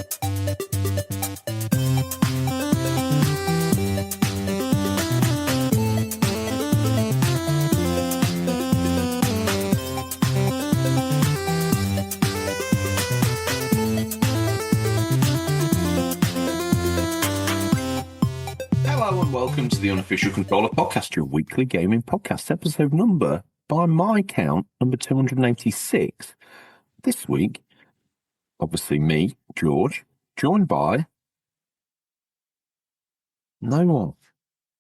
Hello and welcome to the Unofficial Controller Podcast, your weekly gaming podcast, episode number, by my count, number 286. This week, obviously me, George, joined by no one.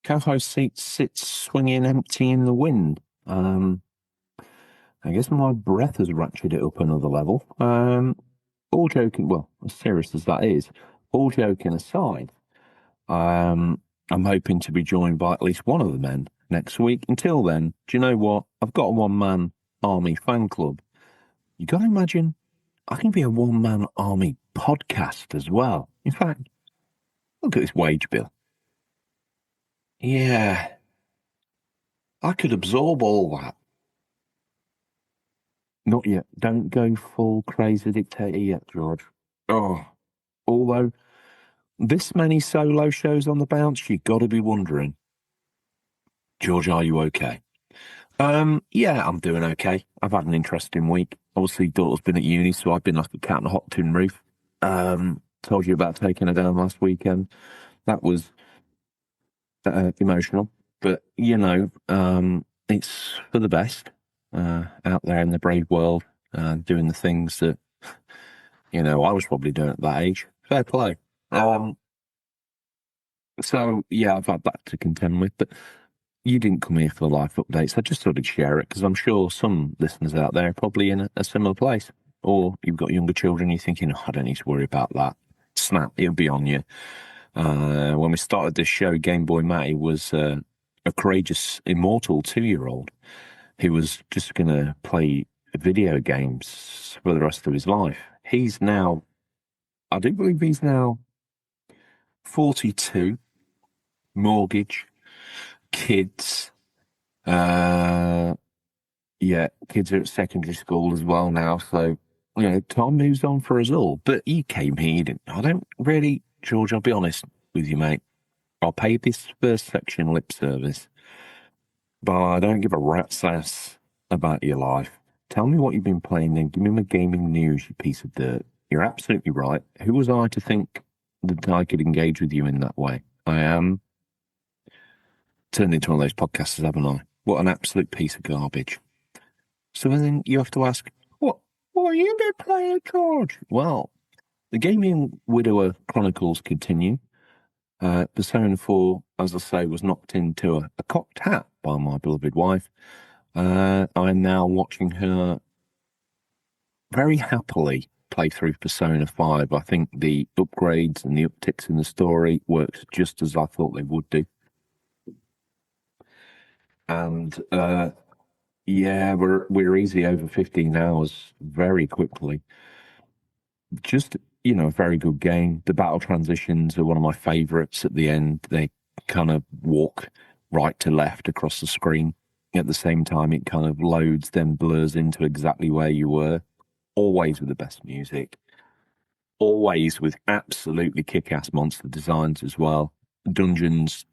Co-host seat sits swinging empty in the wind. I guess my breath has ratcheted it up another level. All joking, well, as serious as that is, all joking aside, I'm hoping to be joined by at least one of the men next week. Until then, do you know what? I've got a one-man army fan club. You got to imagine, I can be a one-man army podcast as well. In fact, look at this wage bill. Yeah, I could absorb all that. Not yet. Don't go full crazy dictator yet, George. Oh, although this many solo shows on the bounce, you got to be wondering, George, are you okay? Yeah, I'm doing okay. I've had an interesting week. Obviously, daughter's been at uni, so I've been like a cat on a hot tin roof. Told you about taking her down last weekend. That was emotional, but you know, it's for the best. Out there in the brave world, doing the things that you know I was probably doing at that age. Fair play. So yeah, I've had that to contend with, but you didn't come here for the life updates. I just thought I'd share it because I'm sure some listeners out there are probably in a similar place, or you've got younger children. You're thinking, oh, I don't need to worry about that. Snap, it'll be on you. When we started this show, Game Boy Matty was a courageous, immortal 2-year-old who was just going to play video games for the rest of his life. He's now, I do believe he's now 42, mortgage, kids. Yeah, kids are at secondary school as well now. So, you know, time moves on for us all. But you came here, you didn't. I don't really, George, I'll be honest with you, mate. I'll pay this first section lip service, but I don't give a rat's ass about your life. Tell me what you've been playing then. Give me my gaming news, you piece of dirt. You're absolutely right. Who was I to think that I could engage with you in that way? I am turned into one of those podcasters, haven't I? What an absolute piece of garbage. So then you have to ask, what have you been playing, George? Well, the Gaming Widower Chronicles continue. Persona 4, as I say, was knocked into a cocked hat by my beloved wife. I'm now watching her very happily play through Persona 5. I think the upgrades and the upticks in the story works just as I thought they would do. And yeah, we're easy over 15 hours very quickly. Just, you know, a very good game. The battle transitions are one of my favorites at the end. They kind of walk right to left across the screen. At the same time, it kind of loads, then blurs into exactly where you were. Always with the best music. Always with absolutely kick-ass monster designs as well. Dungeons,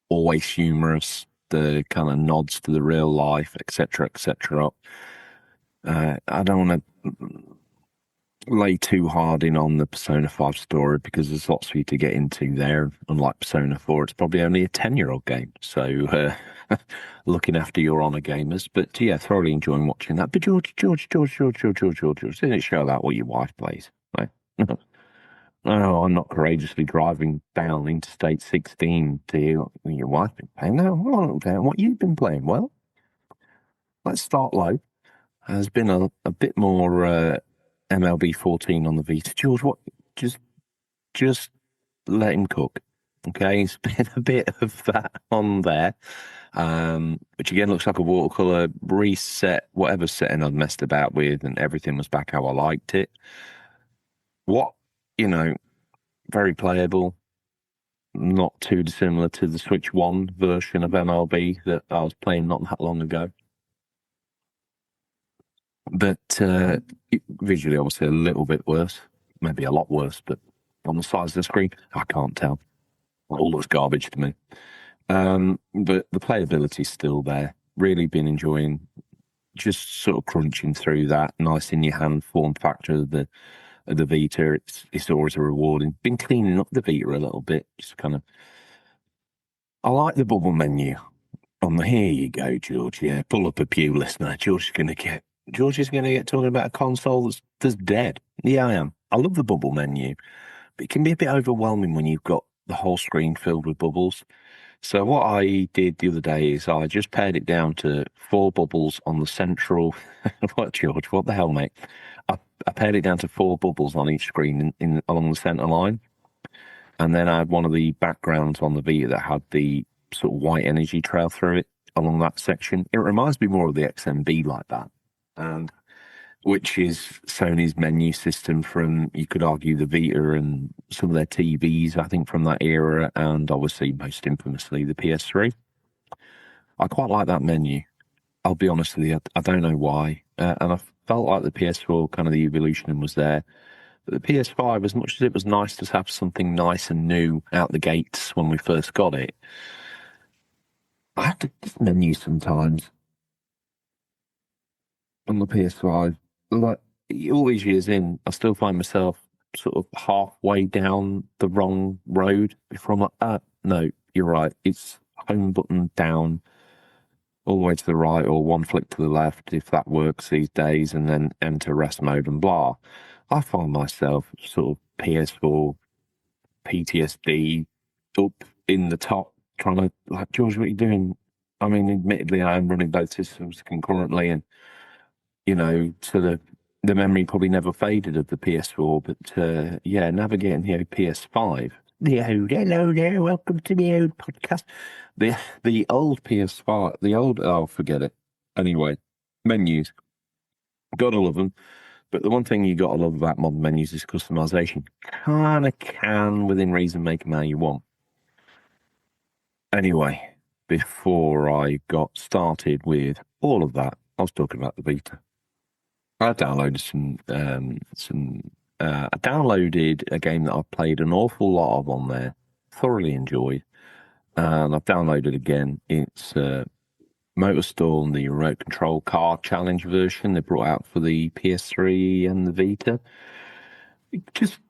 always humorous. The kind of nods to the real life, etc., etc. I don't want to lay too hard in on the Persona 5 story because there's lots for you to get into there. Unlike Persona 4, it's probably only a 10-year-old game. So looking after your honor gamers. But yeah, thoroughly enjoying watching that. But George, didn't show that what your wife plays. Right? No, I'm not courageously driving down Interstate 16 to hear what your wife been playing. No, what you've been playing. Well, let's start low. There's been a bit more MLB 14 on the Vita. George, what? Just let him cook. Okay, it's been a bit of that on there, which again looks like a watercolor reset, whatever setting I'd messed about with, and everything was back how I liked it. What, you know, very playable, not too dissimilar to the Switch 1 version of MLB that I was playing not that long ago. But visually, obviously, a little bit worse. maybe a lot worse, but on the size of the screen, I can't tell. It all looks garbage to me. But the playability's still there. Really been enjoying just sort of crunching through that nice in your hand form factor of the Vita. It's always a rewarding. Been cleaning up the Vita a little bit, just kind of. I like the bubble menu. Here you go, George. Yeah, pull up a pew, listener. George is gonna get talking about a console that's dead. Yeah, I am. I love the bubble menu, but it can be a bit overwhelming when you've got the whole screen filled with bubbles. So what I did the other day is I just pared it down to 4 bubbles on the central. What, George? What the hell, mate? I pared it down to 4 bubbles on each screen in along the center line, and then I had one of the backgrounds on the Vita that had the sort of white energy trail through it along that section. It reminds me more of the XMB like that, and which is Sony's menu system from, you could argue, the Vita and some of their TVs, I think, from that era, and obviously most infamously the PS3. I quite like that menu. I'll be honest with you, I don't know why, and I felt like the PS4 kind of the evolution was there. But the PS5, as much as it was nice to have something nice and new out the gates when we first got it, I have to this menu sometimes on the PS5. Like all these years in, I still find myself sort of halfway down the wrong road before I'm like, no, you're right. It's home button down, all the way to the right, or one flick to the left, if that works these days, and then enter rest mode and blah. I find myself sort of PS4 PTSD up in the top, trying to, like, George, what are you doing? I mean, admittedly, I am running both systems concurrently, and so the memory probably never faded of the PS4, but yeah, navigating the PS5. Hello there, welcome to my old podcast. The old PS5, forget it. Anyway, menus, gotta love them. But the one thing you gotta love about modern menus is customization. Kinda can, within reason, make them how you want. Anyway, before I got started with all of that, I was talking about the Vita. I downloaded I downloaded a game that I've played an awful lot of on there, thoroughly enjoyed, and I've downloaded again. It's MotorStorm, the remote control car challenge version they brought out for the PS3 and the Vita. Just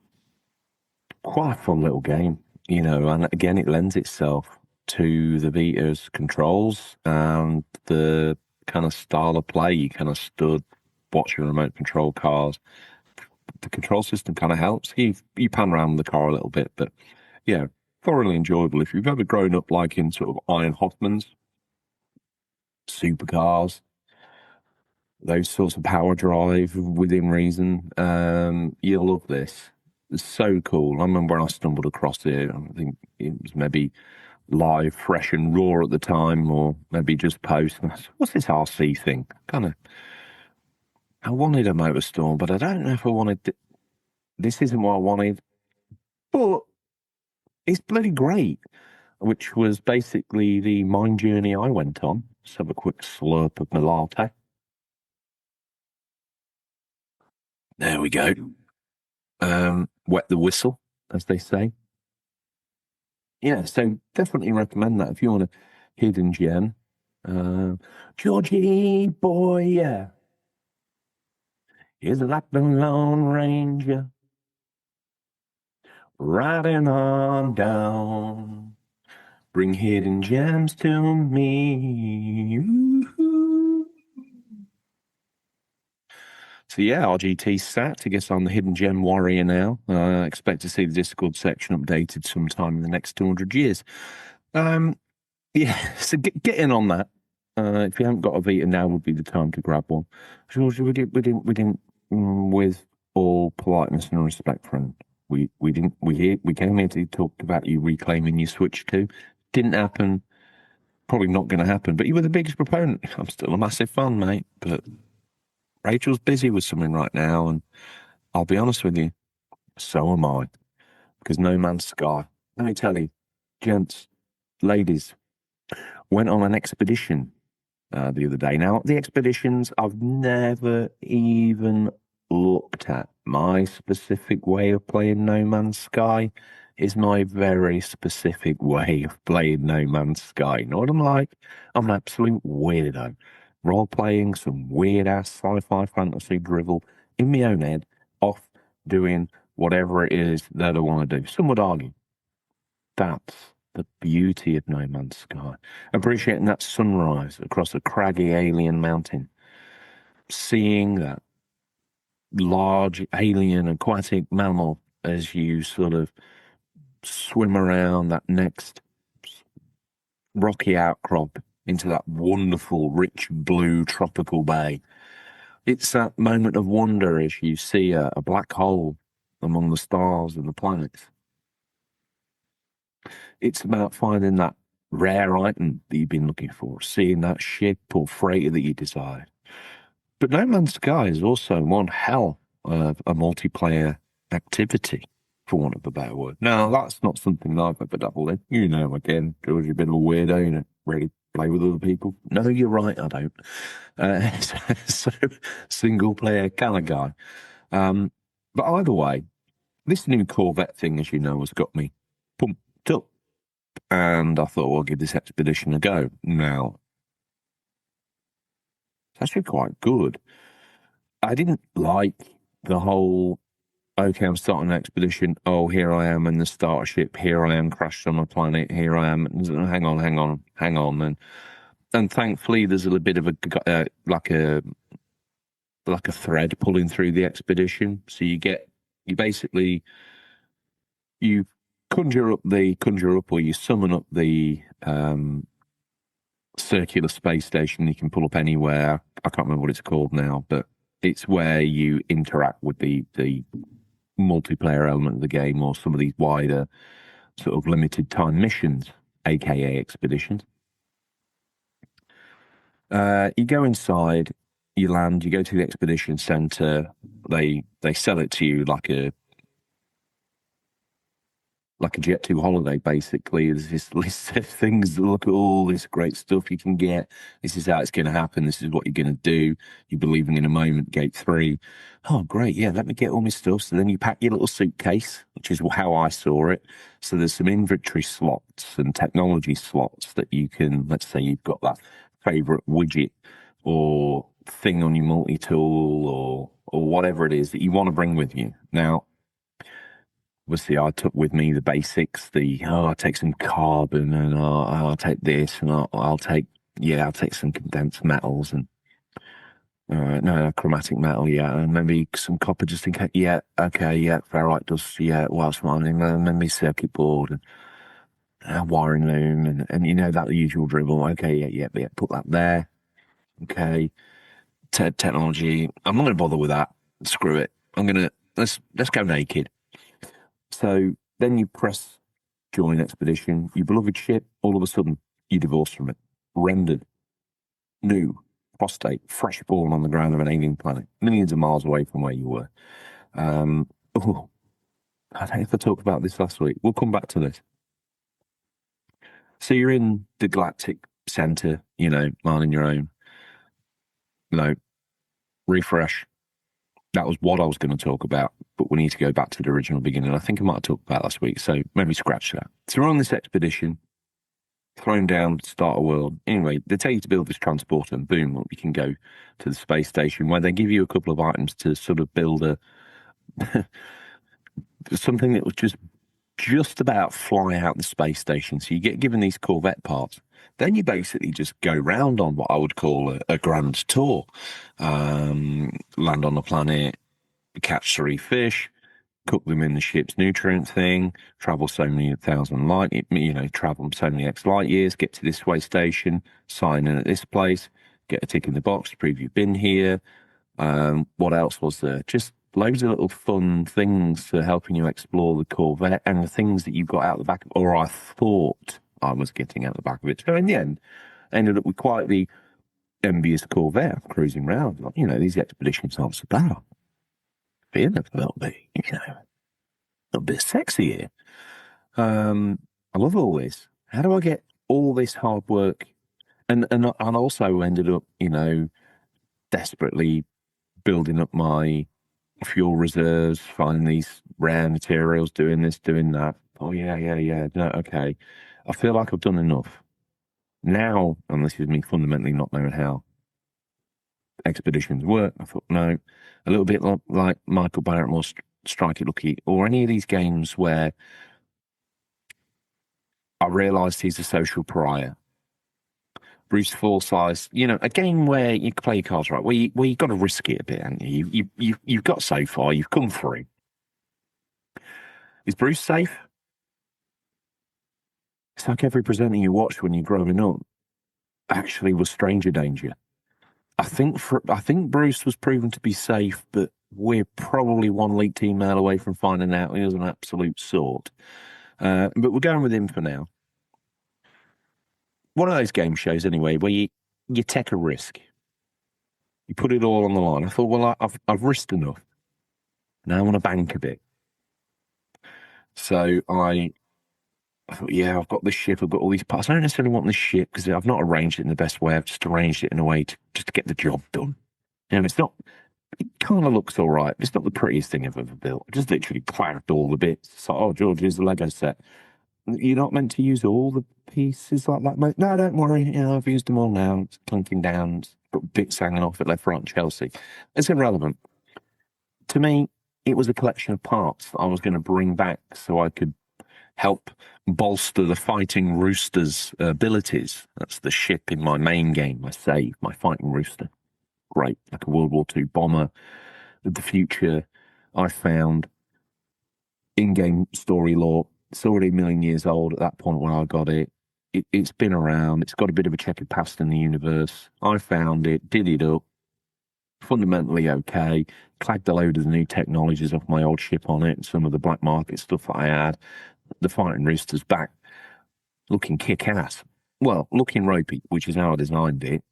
quite a fun little game, and again, it lends itself to the Vita's controls and the kind of style of play. You kind of stood watching remote control cars. The control system kind of helps. You pan around the car a little bit, but yeah, thoroughly enjoyable. If you've ever grown up like in sort of Iron Hoffman's, supercars, those sorts of power drive within reason, you'll love this. It's so cool. I remember when I stumbled across it, I think it was maybe live, fresh and raw at the time, or maybe just post. And I said, what's this RC thing? I wanted a MotorStorm, but I don't know if I wanted. This isn't what I wanted, but it's bloody great. Which was basically the mind journey I went on. Let's have a quick slurp of my latte. There we go. Wet the whistle, as they say. Yeah, so definitely recommend that if you want a hidden gem. Georgie boy, yeah. He's like the Lone Ranger, riding on down. Bring hidden gems to me. Woo-hoo. So yeah, RGT sat, I guess I'm the hidden gem warrior now. Expect to see the Discord section updated sometime in the next 200 years. Yeah, so get in on that. If you haven't got a Vita, now would be the time to grab one. George, we didn't, with all politeness and respect, friend. We came here to talk about you reclaiming your Switch 2. Didn't happen. Probably not going to happen. But you were the biggest proponent. I'm still a massive fan, mate. But Rachel's busy with something right now, and I'll be honest with you, so am I. Because No Man's Sky. Let me tell you, gents, ladies, went on an expedition the other day. Now, the expeditions, I've never even looked at my specific way of playing No Man's Sky is my very specific way of playing No Man's Sky. You know what I'm like? I'm an absolute weirdo. Role playing some weird ass sci-fi fantasy drivel in my own head, off doing whatever it is that I want to do. Some would argue that's the beauty of No Man's Sky. Appreciating that sunrise across a craggy alien mountain. Seeing that large alien aquatic mammal as you sort of swim around that next rocky outcrop into that wonderful, rich blue tropical bay. It's that moment of wonder as you see a black hole among the stars and the planets. It's about finding that rare item that you've been looking for, seeing that ship or freighter that you desire. But No Man's Sky is also one hell of a multiplayer activity, for want of a better word. Now, that's not something that I've ever dabbled in. You know, again, George, you're a bit of a weirdo, you don't really play with other people. No, you're right, I don't. So, single player kind of guy. But either way, this new Corvette thing, as you know, has got me pumped up. And I thought, well, I'll give this expedition a go. Now, it's actually quite good. I didn't like the whole, okay, I'm starting an expedition. Oh, here I am in the starter ship. Here I am crashed on a planet. Here I am. Hang on. And thankfully, there's a little bit of like a thread pulling through the expedition. So you basically conjure up or you summon up the circular space station you can pull up anywhere. I can't remember what it's called now, but it's where you interact with the multiplayer element of the game or some of these wider sort of limited time missions, aka expeditions. You go inside, you land, you go to the expedition center. They sell it to you like a Jet 2 holiday, basically. There's this list of things. Look at all this great stuff you can get. This is how it's going to happen. This is what you're going to do. You're believing in a moment, gate 3. Oh, great. Yeah, let me get all my stuff. So then you pack your little suitcase, which is how I saw it. So there's some inventory slots and technology slots that you can, let's say you've got that favorite widget or thing on your multi-tool or whatever it is that you want to bring with you. Now, obviously, I took with me the basics. I'll take some carbon, and I'll take this, and I'll take some condensed metals, and no chromatic metal, yeah, and maybe some copper just in case. Yeah, okay, yeah, ferrite dust, yeah, whilst mining, and maybe circuit board and a wiring loom, and you know that usual dribble. Okay, yeah, put that there. Okay, technology. I'm not going to bother with that. Screw it. Let's go naked. So then you press join expedition, your beloved ship, all of a sudden you divorce from it, rendered, new, prostate, fresh born on the ground of an alien planet, millions of miles away from where you were. I don't know if I talked about this last week. We'll come back to this. So you're in the galactic center, minding your own, refresh. That was what I was going to talk about, but we need to go back to the original beginning. I think I might have talked about last week, so maybe scratch that. So we're on this expedition, thrown down, start a world. Anyway, they tell you to build this transporter, and boom, you can go to the space station where they give you a couple of items to sort of build something that was just about fly out the space station. So you get given these Corvette parts. Then you basically just go round on what I would call a grand tour. Land on the planet, catch 3 fish, cook them in the ship's nutrient thing, travel so many thousand travel so many X light years, get to this space station, sign in at this place, get a tick in the box to prove you've been here. What else was there? Just loads of little fun things for helping you explore the Corvette and the things that you've got out the back of, or I thought I was getting out the back of it. So in the end, I ended up with quite the envious Corvette cruising around. Like, these expeditions aren't so bad. Feeling a little bit, a little bit sexy here. I love all this. How do I get all this hard work? And also ended up, desperately building up my fuel reserves, finding these rare materials, doing this, doing that. Oh, yeah. No, okay. I feel like I've done enough. Now, and this is me fundamentally not knowing how expeditions work, I thought, no, a little bit like Michael Barrymore, Strike It Lucky, or any of these games where I realised he's a social pariah. Bruce Forsyth, a game where you play your cards right, where you got to risk it a bit, haven't you? You've got so far, you've come through. Is Bruce safe? It's like every presenter you watched when you're growing up actually was stranger danger. I think Bruce was proven to be safe, but we're probably one leaked email away from finding out he was an absolute sort. But we're going with him for now. One of those game shows, anyway, where you take a risk. You put it all on the line. I thought, well, I've risked enough. Now I want to bank a bit. So I thought, yeah, I've got this ship. I've got all these parts. I don't necessarily want this ship because I've not arranged it in the best way. I've just arranged it in a way just to get the job done. It's not. It kind of looks all right. It's not the prettiest thing I've ever built. I just literally clapped all the bits. So, oh, George, here's the Lego set. You're not meant to use all the pieces like that, mate. No, don't worry. I've used them all now. It's clinking down. It's got bits hanging off at left, right, and Chelsea. It's irrelevant. To me, it was a collection of parts that I was going to bring back so I could help bolster the Fighting Rooster's abilities. That's the ship in my main game, my save, my Fighting Rooster. Great, like a World War II bomber of the future. I found in-game story lore. It's already a million years old at that point when I got it. It's been around. It's got a bit of a checkered past in the universe. I found it, did it up, fundamentally okay, clagged a load of the new technologies off my old ship on it, some of the black market stuff that I had. The Fighting Rooster's back, looking kick-ass. Well, looking ropey, which is how I designed it.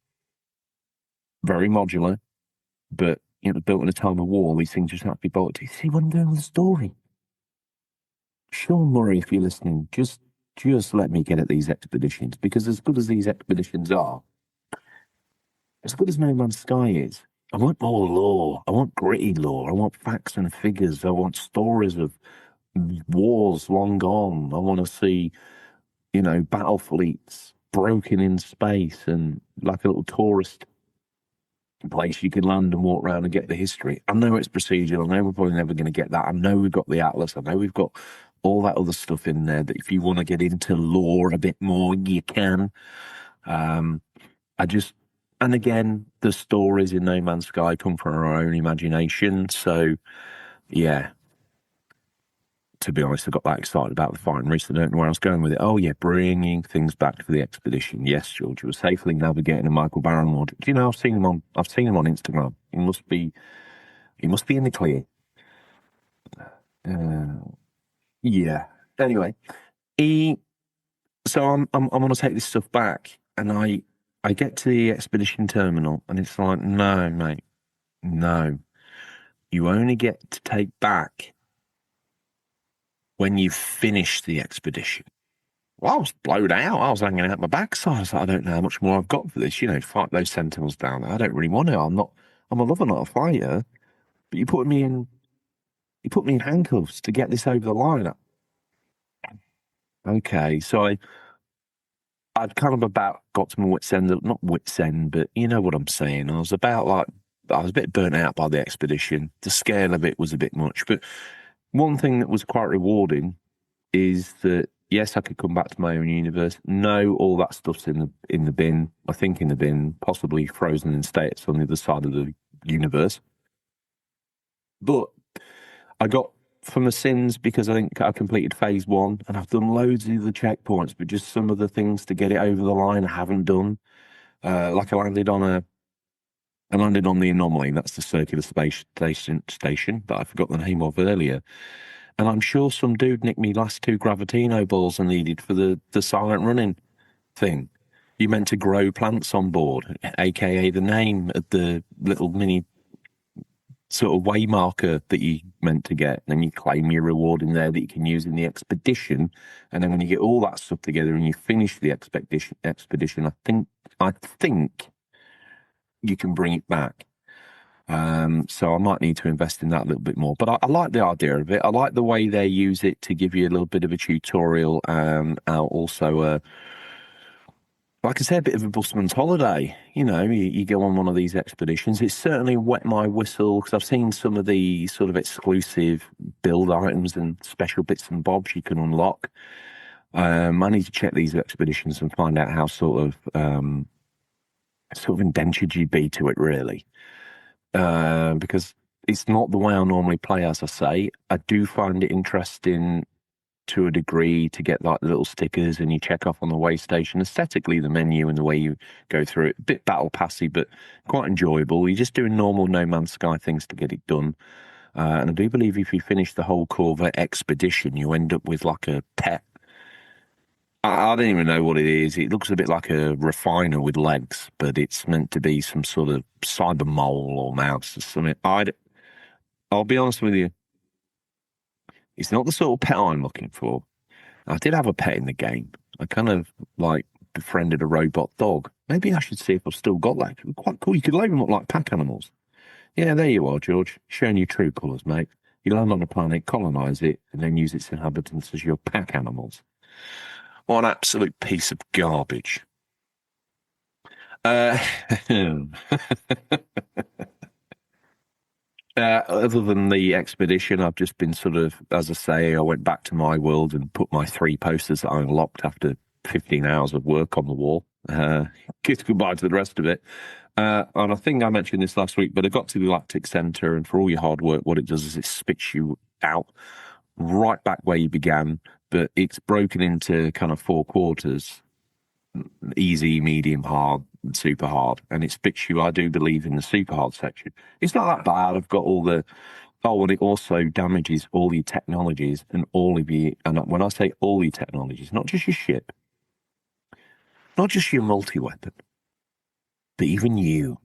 Very modular, but built in a time of war. These things just have to be bolted. See what I'm doing with the story? Sean Murray, if you're listening, just let me get at these expeditions, because as good as these expeditions are, as good as No Man's Sky is, I want more lore. I want gritty lore. I want facts and figures. I want stories of wars long gone. I want to see, battle fleets broken in space and like a little tourist place you can land and walk around and get the history. I know it's procedural. I know we're probably never going to get that. I know we've got the Atlas. I know we've got all that other stuff in there that if you want to get into lore a bit more, you can. And again, the stories in No Man's Sky come from our own imagination. So, yeah, to be honest, I got that excited about the Fighting Rooster. I don't know where I was going with it. Oh, yeah, bringing things back for the expedition. Yes, George, was safely navigating a Michael Barrymore. Do you know, I've seen him on Instagram. He must be in the clear. Yeah. Anyway, so I'm going to take this stuff back, and I get to the expedition terminal, and it's like, no, mate, no. You only get to take back when you finish the expedition. Well, I was blowed out. I was hanging out my backside. I was like, I don't know how much more I've got for this. Fight those sentinels down. I don't really want to. I'm a lover, not a fighter. But you put me in handcuffs to get this over the line. Okay, so I'd kind of about got to my wit's end, not wit's end, but you know what I'm saying. I was a bit burnt out by the expedition. The scale of it was a bit much. But one thing that was quite rewarding is that, yes, I could come back to my own universe. No, all that stuff's in the bin. I think in the bin, possibly frozen in states on the other side of the universe. But I got from the sins because I think I completed phase 1 and I've done loads of the checkpoints, but just some of the things to get it over the line I haven't done. Like I landed on the Anomaly. That's the circular space station that I forgot the name of earlier. And I'm sure some dude nicked me last 2 Gravitino balls I needed for the silent running thing. You meant to grow plants on board, aka the name of the little mini sort of way marker that you meant to get. And then you claim your reward in there that you can use in the expedition. And then when you get all that stuff together and you finish the expedition, I think you can bring it back. So I might need to invest in that a little bit more. But I like the idea of it. I like the way they use it to give you a little bit of a tutorial and also like I said, a bit of a busman's holiday. You know, you go on one of these expeditions. It's certainly wet my whistle because I've seen some of the sort of exclusive build items and special bits and bobs you can unlock. I need to check these expeditions and find out how sort of indentured you'd be to it, really. Because it's not the way I normally play, as I say. I do find it interesting to a degree to get like the little stickers and you check off on the way station. Aesthetically, the menu and the way you go through it, a bit battle passy, but quite enjoyable. You're just doing normal No Man's Sky things to get it done. And I do believe if you finish the whole Corvette expedition, you end up with like a pet. I don't even know what it is. It looks a bit like a refiner with legs, but it's meant to be some sort of cyber mole or mouse or something. I'll be honest with you, it's not the sort of pet I'm looking for. I did have a pet in the game. I kind of like befriended a robot dog. Maybe I should see if I've still got that. Quite cool. You could label them up like pack animals. Yeah, there you are, George. Showing your true colours, mate. You land on a planet, colonise it, and then use its inhabitants as your pack animals. What an absolute piece of garbage. Uh, other than the expedition, I've just been sort of, as I say, I went back to my world and put my 3 posters that I unlocked after 15 hours of work on the wall. Kiss goodbye to the rest of it. And I think I mentioned this last week, but I got to the Galactic Centre, and for all your hard work, what it does is it spits you out right back where you began, but it's broken into kind of 4 quarters: easy, medium, hard, and super hard. And it spits you, I do believe, in the super hard section. It's not that bad. I've got all the. Oh, and it also damages all your technologies and all of your. And when I say all your technologies, not just your ship, not just your multi weapon, but even you.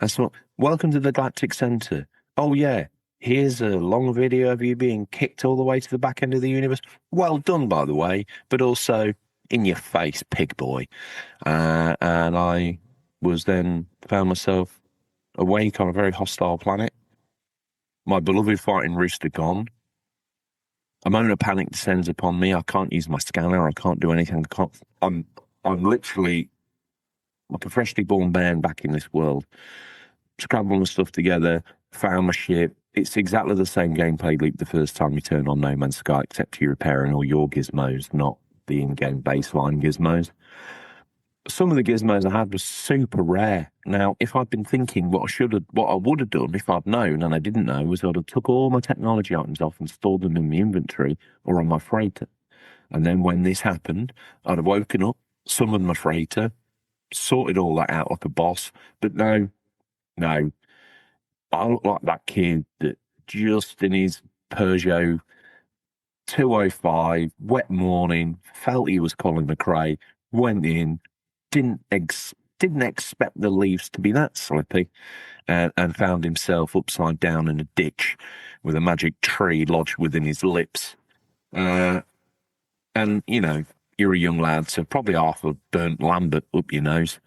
That's what. Welcome to the Galactic Center. Oh, yeah. Here's a long video of you being kicked all the way to the back end of the universe. Well done, by the way, but also in your face, pig boy. And I was then found myself awake on a very hostile planet. My beloved fighting rooster gone. A moment of panic descends upon me. I can't use my scanner. I can't do anything. I'm literally like a freshly born man back in this world. Scrambled the stuff together, found my ship. It's exactly the same gameplay loop the first time you turn on No Man's Sky, except you're repairing all your gizmos, not the in-game baseline gizmos. Some of the gizmos I had were super rare. Now, if I'd been thinking what I would have done if I'd known and I didn't know, was I'd have took all my technology items off and stored them in my inventory or on my freighter. And then when this happened, I'd have woken up, summoned my freighter, sorted all that out like a boss. But no, I look like that kid that just in his Peugeot 205, wet morning, felt he was Colin McRae, went in, didn't expect the leaves to be that slippy, and found himself upside down in a ditch with a magic tree lodged within his lips. And, you know, you're a young lad, so probably half a burnt Lambert up your nose,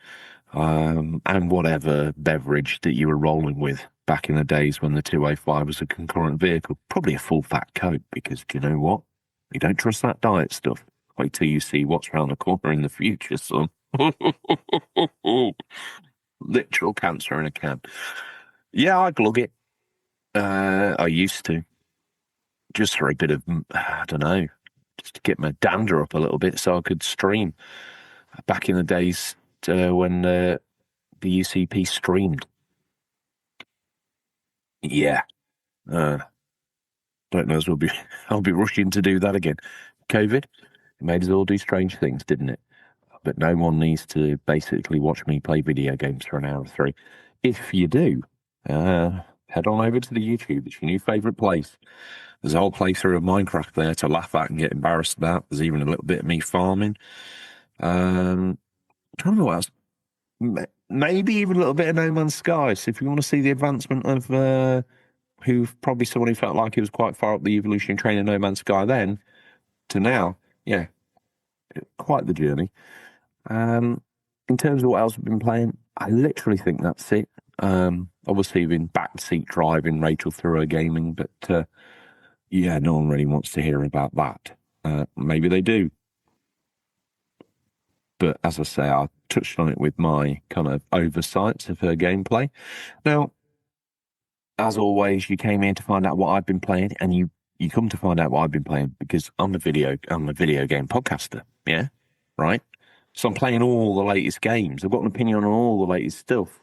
and whatever beverage that you were rolling with back in the days when the 205 was a concurrent vehicle. Probably a full fat Coke, because do you know what? You don't trust that diet stuff. Wait till you see what's round the corner in the future, son. Literal cancer in a can. Yeah, I glug it. I used to. Just for a bit of, I don't know, just to get my dander up a little bit so I could stream. Back in the days when the UCP streamed. Yeah. Don't know as we'll be I'll be rushing to do that again. COVID, it made us all do strange things, didn't it? But no one needs to basically watch me play video games for an hour or 3. If you do, head on over to the YouTube. It's your new favourite place. There's a whole playthrough of Minecraft there to laugh at and get embarrassed about. There's even a little bit of me farming. Trying to remember what else. Maybe even a little bit of No Man's Sky. So if you want to see the advancement of probably someone who felt like he was quite far up the evolutionary train of No Man's Sky then to now, yeah, quite the journey. In terms of what else I've been playing, I literally think that's it. Obviously, been backseat driving Rachel through her gaming, but yeah, no one really wants to hear about that. Maybe they do. But as I say, I touched on it with my kind of oversights of her gameplay. Now, as always, you came here to find out what I've been playing, and you come to find out what I've been playing because I'm a video game podcaster. Yeah, right. So I'm playing all the latest games. I've got an opinion on all the latest stuff.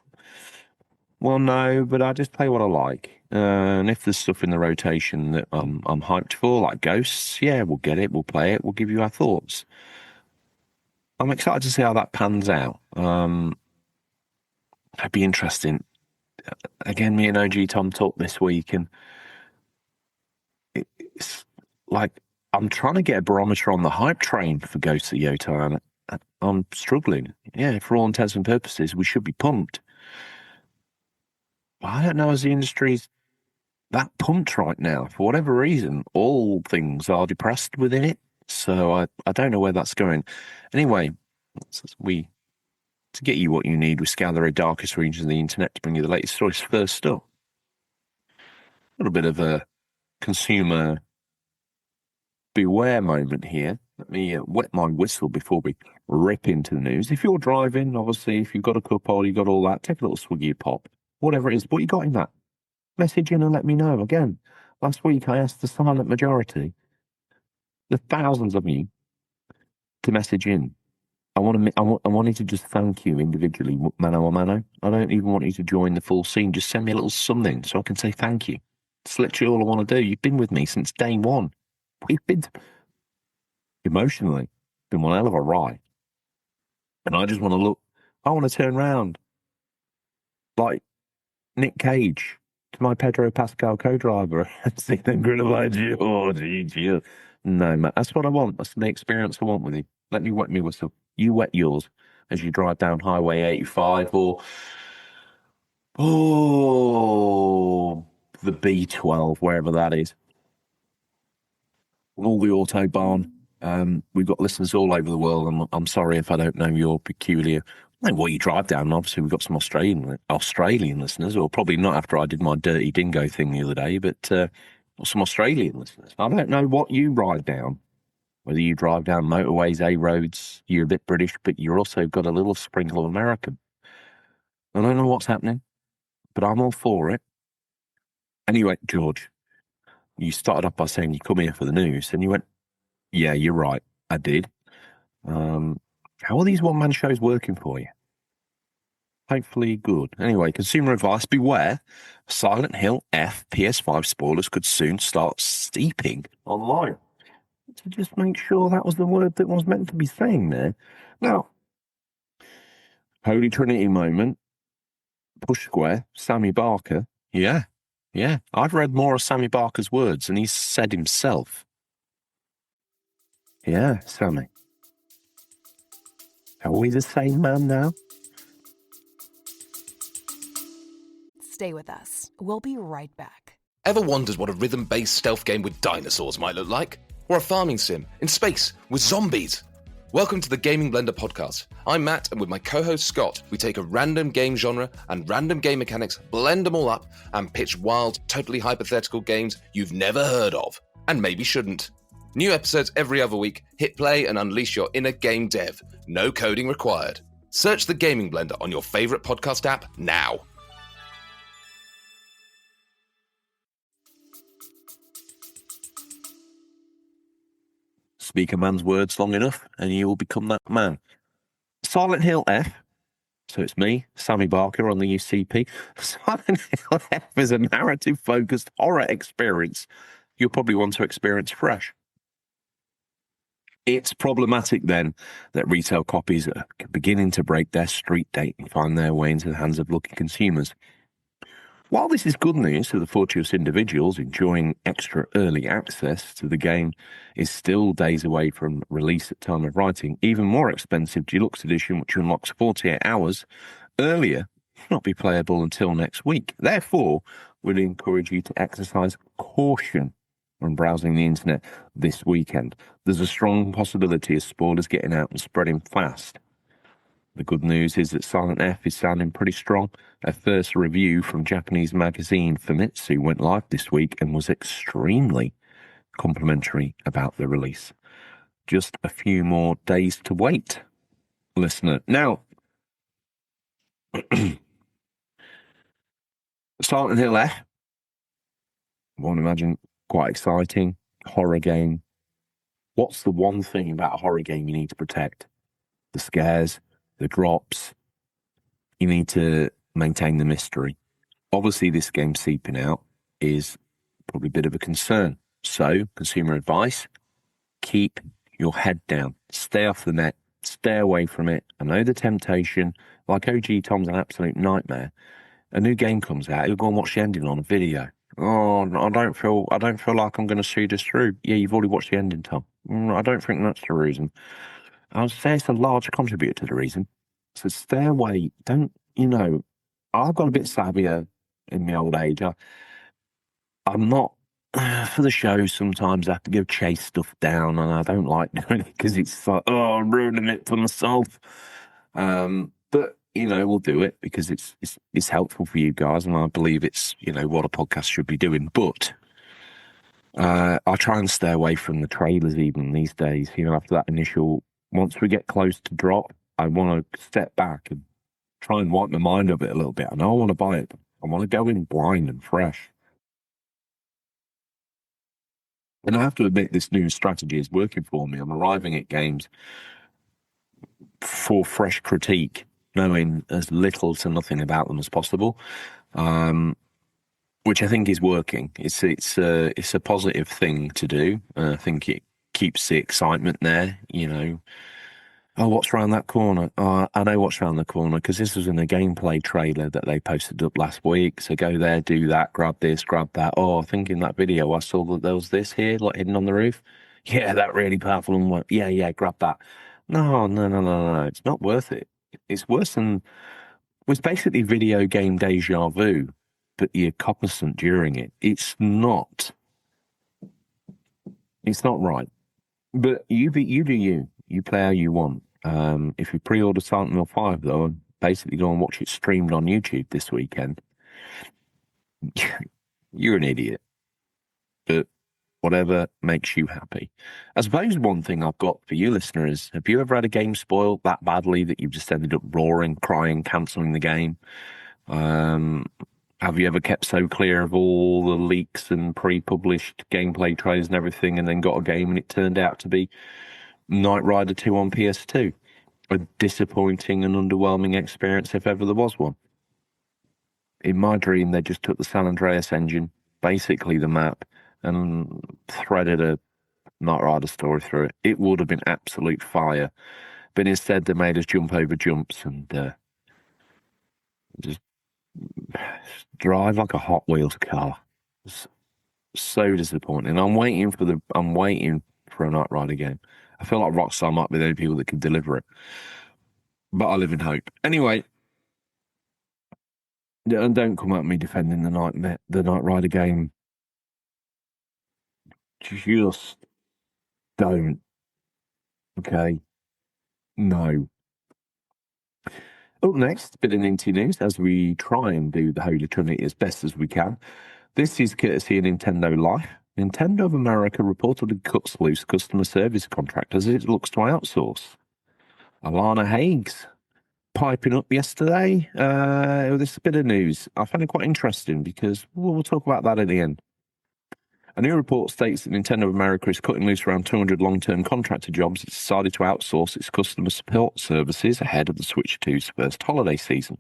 Well, no, but I just play what I like. And if there's stuff in the rotation that I'm hyped for, like Ghosts, yeah, we'll get it, we'll play it, we'll give you our thoughts. I'm excited to see how that pans out. That'd be interesting. Again, me and OG Tom talked this week, and it's like I'm trying to get a barometer on the hype train for Ghosts of Yota, and I'm struggling. Yeah, for all intents and purposes, we should be pumped. But I don't know as the industry's that pumped right now. For whatever reason, all things are depressed within it. So I don't know where that's going. Anyway, to get you what you need, we scour the darkest regions of the internet to bring you the latest stories. First up, a little bit of a consumer beware moment here. Let me wet my whistle before we rip into the news. If you're driving, obviously, if you've got a cup hole, you've got all that, take a little swiggy of pop, whatever it is. What you got in that? Message in and let me know. Again, last week I asked the silent majority, the thousands of you, to message in. I wanted to just thank you individually, mano a mano. I don't even want you to join the full scene. Just send me a little something so I can say thank you. It's literally all I want to do. You've been with me since day one. We've been emotionally been one hell of a ride, and I just want to look. I want to turn around like Nick Cage to my Pedro Pascal co-driver and see them grin like George. No, man, that's what I want. That's the experience I want with you. Let me wet me whistle. You wet yours as you drive down Highway 85 or the B12, wherever that is. All the Autobahn. We've got listeners all over the world, and I'm sorry if I don't know your peculiar. I know what you drive down. And obviously, we've got some Australian listeners, or probably not after I did my dirty dingo thing the other day, but some Australian listeners. I don't know what you ride down. Whether you drive down motorways, A roads, you're a bit British, but you're also got a little sprinkle of American. I don't know what's happening, but I'm all for it. Anyway, George, you started off by saying you come here for the news, and you went, yeah, you're right, I did. How are these one-man shows working for you? Hopefully good. Anyway, consumer advice, beware. Silent Hill F PS5 spoilers could soon start steeping online. To just make sure that was the word that was meant to be saying there. Now, Holy Trinity moment, Push Square, Sammy Barker. Yeah. I've read more of Sammy Barker's words than he's said himself. Yeah, Sammy. Are we the same man now? Stay with us. We'll be right back. Ever wondered what a rhythm-based stealth game with dinosaurs might look like? Or a farming sim in space with zombies? Welcome to the Gaming Blender podcast. I'm Matt, and with my co-host Scott, we take a random game genre and random game mechanics, blend them all up, and pitch wild, totally hypothetical games you've never heard of, and maybe shouldn't. New episodes every other week. Hit play and unleash your inner game dev. No coding required. Search the Gaming Blender on your favorite podcast app now. Speak a man's words long enough, and you will become that man. Silent Hill F. So it's me, Sammy Barker, on the UCP. Silent Hill F is a narrative-focused horror experience you'll probably want to experience fresh. It's problematic, then, that retail copies are beginning to break their street date and find their way into the hands of lucky consumers. While this is good news for the fortuitous individuals enjoying extra early access to the game, is still days away from release at time of writing. Even more expensive Deluxe Edition, which unlocks 48 hours earlier, will not be playable until next week. Therefore, we'd encourage you to exercise caution when browsing the internet this weekend. There's a strong possibility of spoilers getting out and spreading fast. The good news is that Silent F is sounding pretty strong. A first review from Japanese magazine Famitsu went live this week and was extremely complimentary about the release. Just a few more days to wait, listener. Now, Silent Hill F, I want to imagine, quite exciting. Horror game. What's the one thing about a horror game you need to protect? The scares, the drops. You need to maintain the mystery. Obviously, this game seeping out is probably a bit of a concern. So, consumer advice, keep your head down. Stay off the net. Stay away from it. I know the temptation. Like OG Tom's an absolute nightmare. A new game comes out, he'll go and watch the ending on a video. Oh, I don't feel like I'm going to see this through. Yeah, you've already watched the ending, Tom. I don't think that's the reason. I would say it's a large contributor to the reason. So stay away. Don't, I've got a bit savvier in my old age. I'm not, for the show, sometimes I have to go chase stuff down, and I don't like doing it because it's like, oh, I'm ruining it for myself. But, we'll do it because it's helpful for you guys, and I believe it's, what a podcast should be doing. But I try and stay away from the trailers even these days, after that initial, once we get close to drop, I want to step back and try and wipe my mind of it a little bit. I know I want to buy it. I want to go in blind and fresh. And I have to admit, this new strategy is working for me. I'm arriving at games for fresh critique, knowing as little to nothing about them as possible, which I think is working. It's a positive thing to do. I think it keeps the excitement there. Oh, what's around that corner? Oh, I know what's around the corner because this was in a gameplay trailer that they posted up last week. So go there, do that, grab this, grab that. Oh, I think in that video I saw that there was this here, like hidden on the roof. Yeah, that really powerful. And yeah, grab that. No. It's not worth it. It's worse than, it's basically video game deja vu, but you're cognizant during it. It's not right. But you do you. You play how you want. If you pre-order Silent Hill 5, though, and basically go and watch it streamed on YouTube this weekend, you're an idiot. But whatever makes you happy. I suppose one thing I've got for you listeners, have you ever had a game spoiled that badly that you've just ended up roaring, crying, cancelling the game? Have you ever kept so clear of all the leaks and pre-published gameplay trailers and everything, and then got a game and it turned out to be Knight Rider 2 on PS2? A disappointing and underwhelming experience if ever there was one. In my dream, they just took the San Andreas engine, basically the map, and threaded a Knight Rider story through it. It would have been absolute fire. But instead, they made us jump over jumps and just drive like a Hot Wheels car. It's so disappointing. I'm waiting for a Knight Rider game. I feel like Rockstar might be the only people that can deliver it. But I live in hope. Anyway, and don't come at me defending the Knight Rider game. Just don't. Okay? No. Up next, a bit of Ninty news as we try and do the Holy Trinity as best as we can. This is courtesy of Nintendo Life. Nintendo of America reportedly cuts loose customer service contractors as it looks to outsource. Alana Haig's piping up yesterday. This is a bit of news. I found it quite interesting because we'll talk about that at the end. A new report states that Nintendo of America is cutting loose around 200 long-term contractor jobs. It's decided to outsource its customer support services ahead of the Switch 2's first holiday season.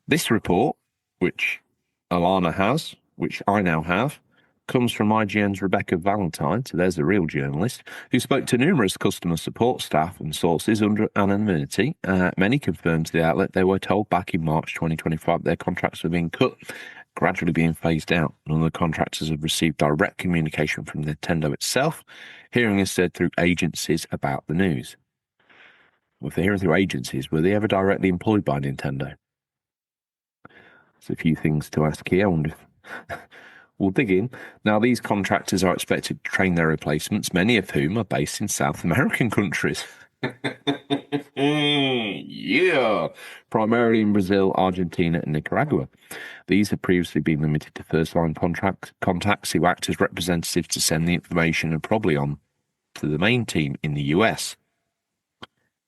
This report, which Alana has, which I now have, comes from IGN's Rebecca Valentine, so there's a real journalist, who spoke to numerous customer support staff and sources under anonymity. Many confirmed to the outlet they were told back in March 2025 their contracts were being cut, gradually being phased out. None of the contractors have received direct communication from Nintendo itself, hearing instead through agencies about the news. Well, if they're hearing through agencies, were they ever directly employed by Nintendo? There's a few things to ask here. I wonder if we'll dig in. Now, these contractors are expected to train their replacements, many of whom are based in South American countries. Yeah, primarily in Brazil, Argentina, and Nicaragua. These have previously been limited to first-line contacts who act as representatives to send the information and probably on to the main team in the US.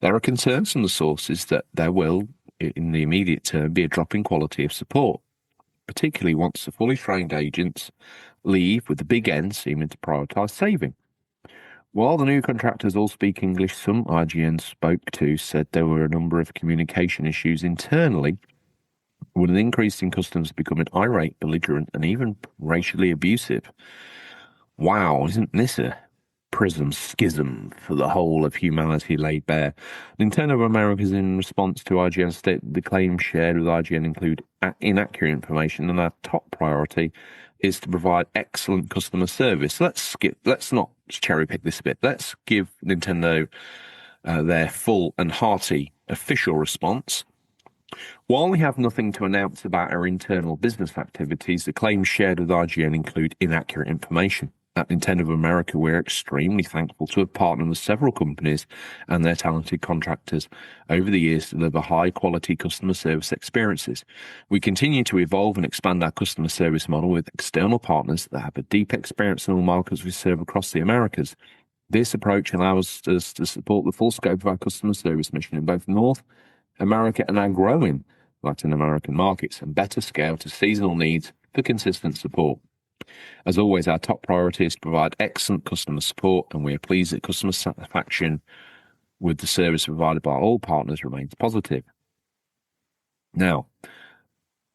There are concerns from the sources that there will, in the immediate term, be a drop in quality of support, particularly once the fully trained agents leave, with the big N seeming to prioritise saving. While the new contractors all speak English, some IGN spoke to said there were a number of communication issues internally, with an increase in customers becoming irate, belligerent, and even racially abusive. Wow, isn't this a prism schism for the whole of humanity laid bare? Nintendo of America's in response to IGN stated the claims shared with IGN include inaccurate information, and our top priority is to provide excellent customer service. Let's not cherry pick this bit. Let's give Nintendo their full and hearty official response. While we have nothing to announce about our internal business activities, the claims shared with IGN include inaccurate information. At Nintendo of America, we're extremely thankful to have partnered with several companies and their talented contractors over the years to deliver high-quality customer service experiences. We continue to evolve and expand our customer service model with external partners that have a deep experience in all markets we serve across the Americas. This approach allows us to support the full scope of our customer service mission in both North America and our growing Latin American markets, and better scale to seasonal needs for consistent support. As always, our top priority is to provide excellent customer support, and we are pleased that customer satisfaction with the service provided by all partners remains positive. Now,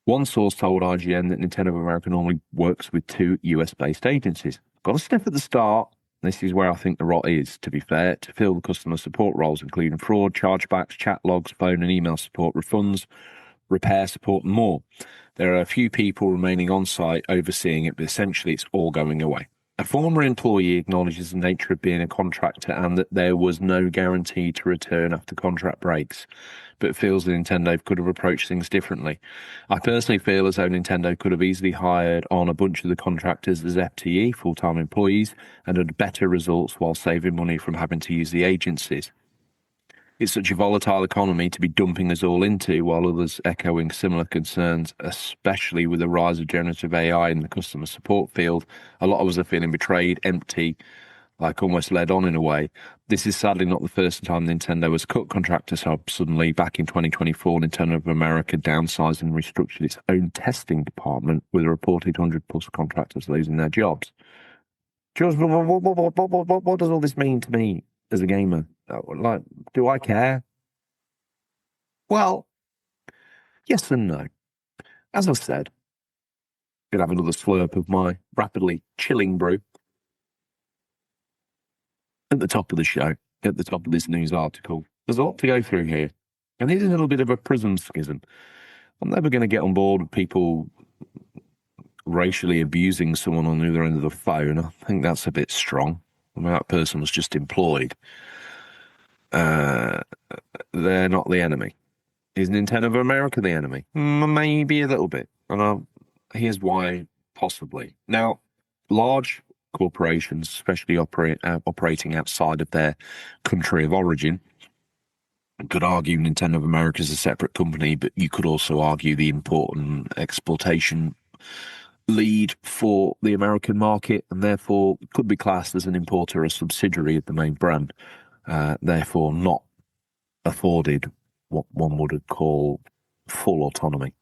one source told IGN that Nintendo of America normally works with 2 US-based agencies. Got a sniff at the start. This is where I think the rot is, to be fair, to fill the customer support roles, including fraud, chargebacks, chat logs, phone and email support, refunds, repair support, and more. There are a few people remaining on site overseeing it, but essentially it's all going away. A former employee acknowledges the nature of being a contractor and that there was no guarantee to return after contract breaks, but feels that Nintendo could have approached things differently. I personally feel as though Nintendo could have easily hired on a bunch of the contractors as FTE, full-time employees, and had better results while saving money from having to use the agencies. It's such a volatile economy to be dumping us all into, while others echoing similar concerns, especially with the rise of generative AI in the customer support field. A lot of us are feeling betrayed, empty, like almost led on in a way. This is sadly not the first time Nintendo has cut contractors up suddenly. Back in 2024, Nintendo of America downsized and restructured its own testing department, with a reported 100-plus contractors losing their jobs. George, what does all this mean to me as a gamer? Like, do I care? Well, yes and no. As I said, I'm going to have another slurp of my rapidly chilling brew at the top of the show, at the top of this news article. There's a lot to go through here, and it is a little bit of a prism schism. I'm never going to get on board with people racially abusing someone on the other end of the phone. I think that's a bit strong. I mean, that person was just employed. They're not the enemy. Is Nintendo of America the enemy? Maybe a little bit. And here's why, possibly. Now, large corporations, especially operating outside of their country of origin, could argue Nintendo of America is a separate company, but you could also argue the import and exportation lead for the American market, and therefore could be classed as an importer or a subsidiary of the main brand, therefore not afforded what one would call full autonomy.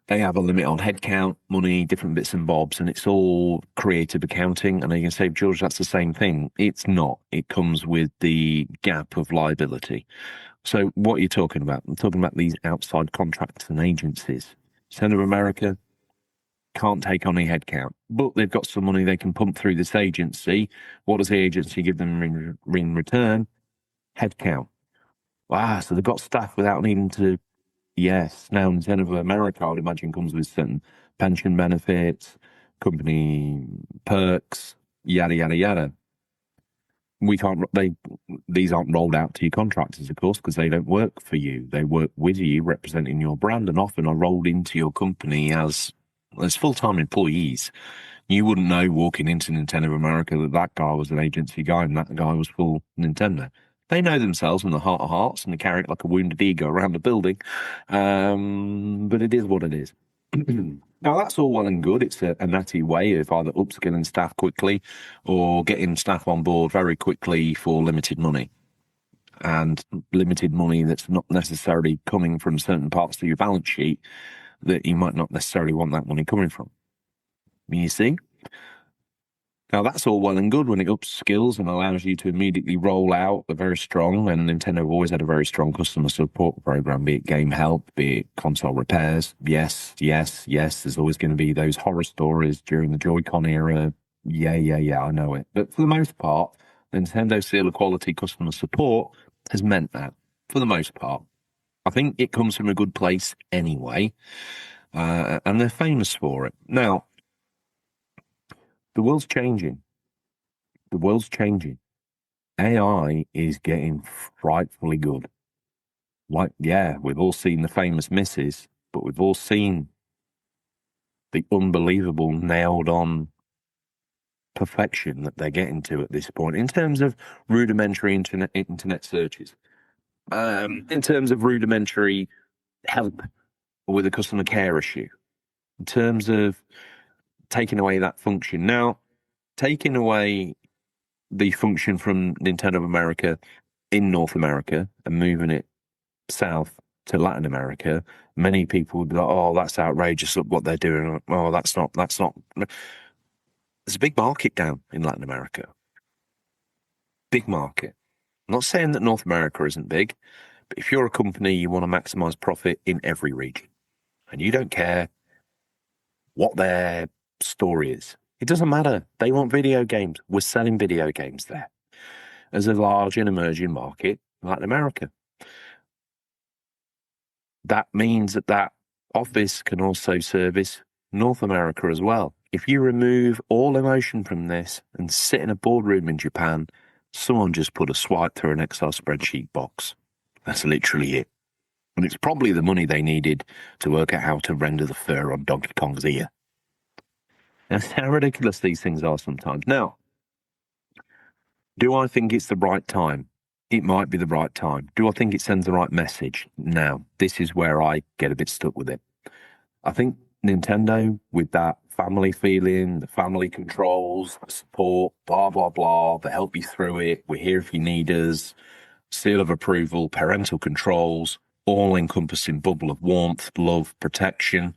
They have a limit on headcount, money, different bits and bobs, and it's all creative accounting. And you can say, George, that's the same thing. It's not. It comes with the gap of liability. So what are you talking about? I'm talking about these outside contracts and agencies. Nintendo of America can't take on any headcount, but they've got some money they can pump through this agency. What does the agency give them in return? Headcount. Wow, so they've got staff without needing to. Yes. Now, Nintendo of America, I would imagine, comes with certain pension benefits, company perks, yada, yada, yada. These aren't rolled out to your contractors, of course, because they don't work for you. They work with you, representing your brand, and often are rolled into your company as full-time employees. You wouldn't know walking into Nintendo of America that that guy was an agency guy and that guy was full Nintendo. They know themselves in the heart of hearts and they carry it like a wounded ego around the building. But it is what it is. Now, that's all well and good. It's a natty way of either upskilling staff quickly or getting staff on board very quickly for limited money. And limited money that's not necessarily coming from certain parts of your balance sheet that you might not necessarily want that money coming from. You see? Now, that's all well and good when it ups skills and allows you to immediately roll out a very strong, and Nintendo have always had a very strong customer support program, be it game help, be it console repairs. Yes, yes, yes, there's always going to be those horror stories during the Joy-Con era. Yeah, I know it. But for the most part, Nintendo seal of quality customer support has meant that, for the most part. I think it comes from a good place anyway, and they're famous for it. Now, the world's changing. The world's changing. AI is getting frightfully good. Like, yeah, we've all seen the famous misses, but we've all seen the unbelievable nailed-on perfection that they're getting to at this point in terms of rudimentary internet searches, in terms of rudimentary help with a customer care issue, in terms of taking away that function. Now, taking away the function from Nintendo of America in North America and moving it south to Latin America, many people would be like, oh, that's outrageous, look what they're doing. Oh, that's not. There's a big market down in Latin America. Big market. I'm not saying that North America isn't big, but if you're a company, you want to maximize profit in every region. And you don't care what their story is. It doesn't matter. They want video games. We're selling video games there. As a large and emerging market in Latin America. That means that office can also service North America as well. If you remove all emotion from this and sit in a boardroom in Japan, someone just put a swipe through an Excel spreadsheet box. That's literally it. And it's probably the money they needed to work out how to render the fur on Donkey Kong's ear. That's how ridiculous these things are sometimes. Now, do I think it's the right time? It might be the right time. Do I think it sends the right message? Now, this is where I get a bit stuck with it. I think Nintendo, with that family feeling, the family controls, the support, blah, blah, blah, they help you through it. We're here if you need us. Seal of approval, parental controls, all-encompassing bubble of warmth, love, protection.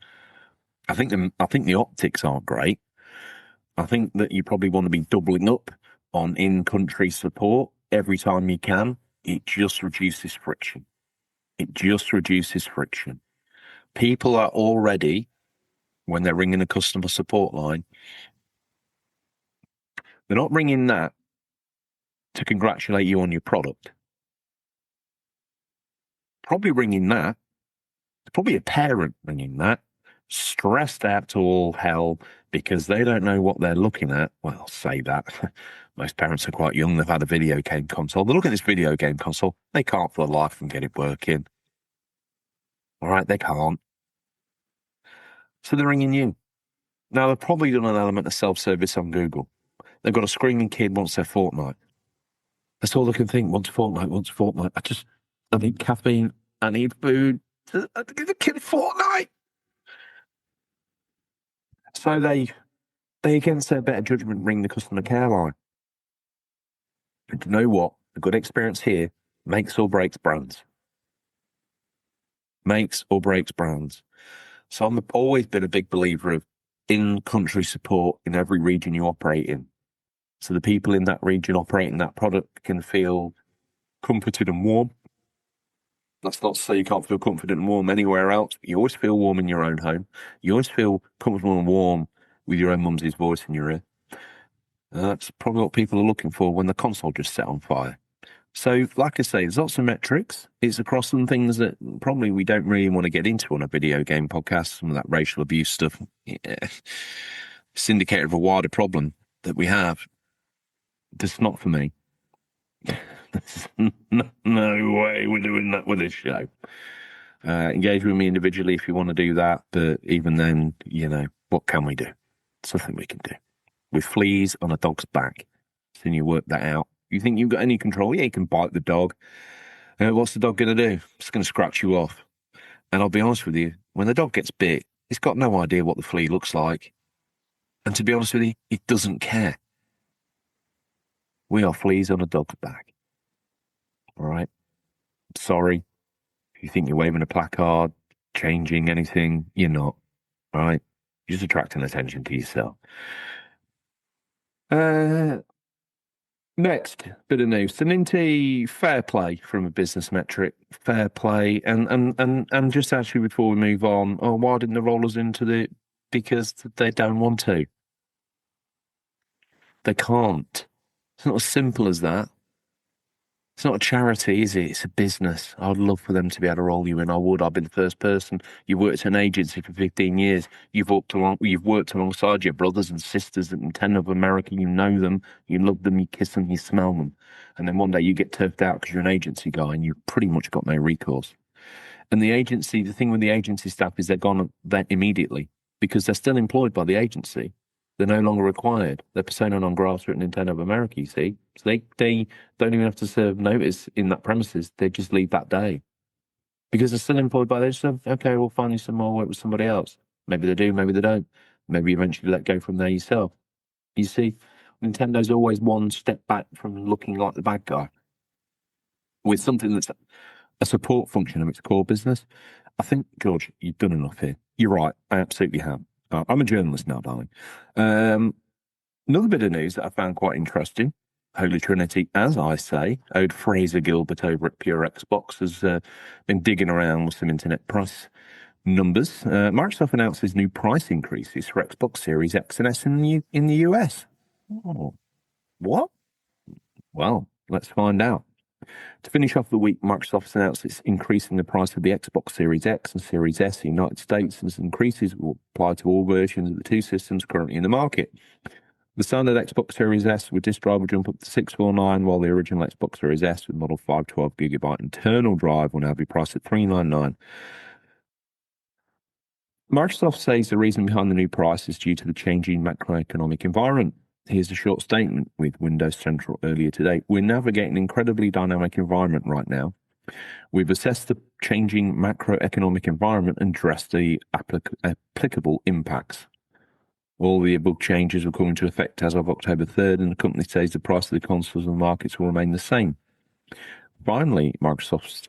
I think the optics aren't great. I think that you probably want to be doubling up on in-country support every time you can. It just reduces friction. It just reduces friction. People are already, when they're ringing a customer support line, they're not ringing that to congratulate you on your product. Probably ringing that, it's probably a parent ringing that, stressed out to all hell because they don't know what they're looking at. Well, say that. Most parents are quite young. They've had a video game console. They look at this video game console. They can't for the life of them get it working. All right, they can't. So they're ringing you. Now, they've probably done an element of self-service on Google. They've got a screaming kid wants their Fortnite. That's all they can think. Wants Fortnite. I need caffeine. I need food. I give the kid Fortnite. So they against their better judgment, ring the customer care line. And you know what? A good experience here makes or breaks brands. Makes or breaks brands. So I've always been a big believer of in-country support in every region you operate in. So the people in that region operating that product can feel comforted and warm. That's not to say you can't feel confident and warm anywhere else, but you always feel warm in your own home. You always feel comfortable and warm with your own mumsy's voice in your ear. That's probably what people are looking for when the console just set on fire. So, like I say, there's lots of metrics. It's across some things that probably we don't really want to get into on a video game podcast. Some of that racial abuse stuff, it's indicator of a wider problem that we have. That's not for me. There's no way we're doing that with this show. Engage with me individually if you want to do that. But even then, what can we do? It's nothing we can do. With fleas on a dog's back, so you work that out. You think you've got any control? Yeah, you can bite the dog. What's the dog going to do? It's going to scratch you off. And I'll be honest with you, when the dog gets bit, it's got no idea what the flea looks like. And to be honest with you, it doesn't care. We are fleas on a dog's back. All right? Sorry. If you think you're waving a placard, changing anything, you're not. All right? You're just attracting attention to yourself. Next bit of news. Saninti, fair play from a business metric. Fair play. And just actually before we move on, why didn't the rollers into the... Because they don't want to. They can't. It's not as simple as that. It's not a charity, is it? It's a business. I would love for them to be able to roll you in. I would. I've been the first person. You've worked at an agency for 15 years. You've worked alongside your brothers and sisters in 10 of America. You know them. You love them. You kiss them. You smell them. And then one day you get turfed out because you're an agency guy and you've pretty much got no recourse. And the thing with the agency staff is they're gone that immediately because they're still employed by the agency. They're no longer required. They're persona non grata at Nintendo of America, you see. So they don't even have to serve notice in that premises. They just leave that day. Because they're still employed by the agency. Okay, we'll find you some more work with somebody else. Maybe they do, maybe they don't. Maybe eventually let go from there yourself. You see, Nintendo's always one step back from looking like the bad guy. With something that's a support function of its core business. I think, George, you've done enough here. You're right. I absolutely have. I'm a journalist now, darling. Another bit of news that I found quite interesting. Holy Trinity, as I say, owed Fraser Gilbert over at Pure Xbox has been digging around with some internet price numbers. Microsoft announces new price increases for Xbox Series X and S in the US. Oh, what? Well, let's find out. To finish off the week, Microsoft announced it's increasing the price of the Xbox Series X and Series S in the United States, and increases will apply to all versions of the two systems currently in the market. The standard Xbox Series S with disk drive will jump up to $649, while the original Xbox Series S with model 512GB internal drive will now be priced at $399. Microsoft says the reason behind the new price is due to the changing macroeconomic environment. Here's a short statement with Windows Central earlier today. We're navigating an incredibly dynamic environment right now. We've assessed the changing macroeconomic environment and addressed the applicable impacts. All the above changes will come into effect as of October 3rd, and the company says the price of the consoles and markets will remain the same. Finally, Microsoft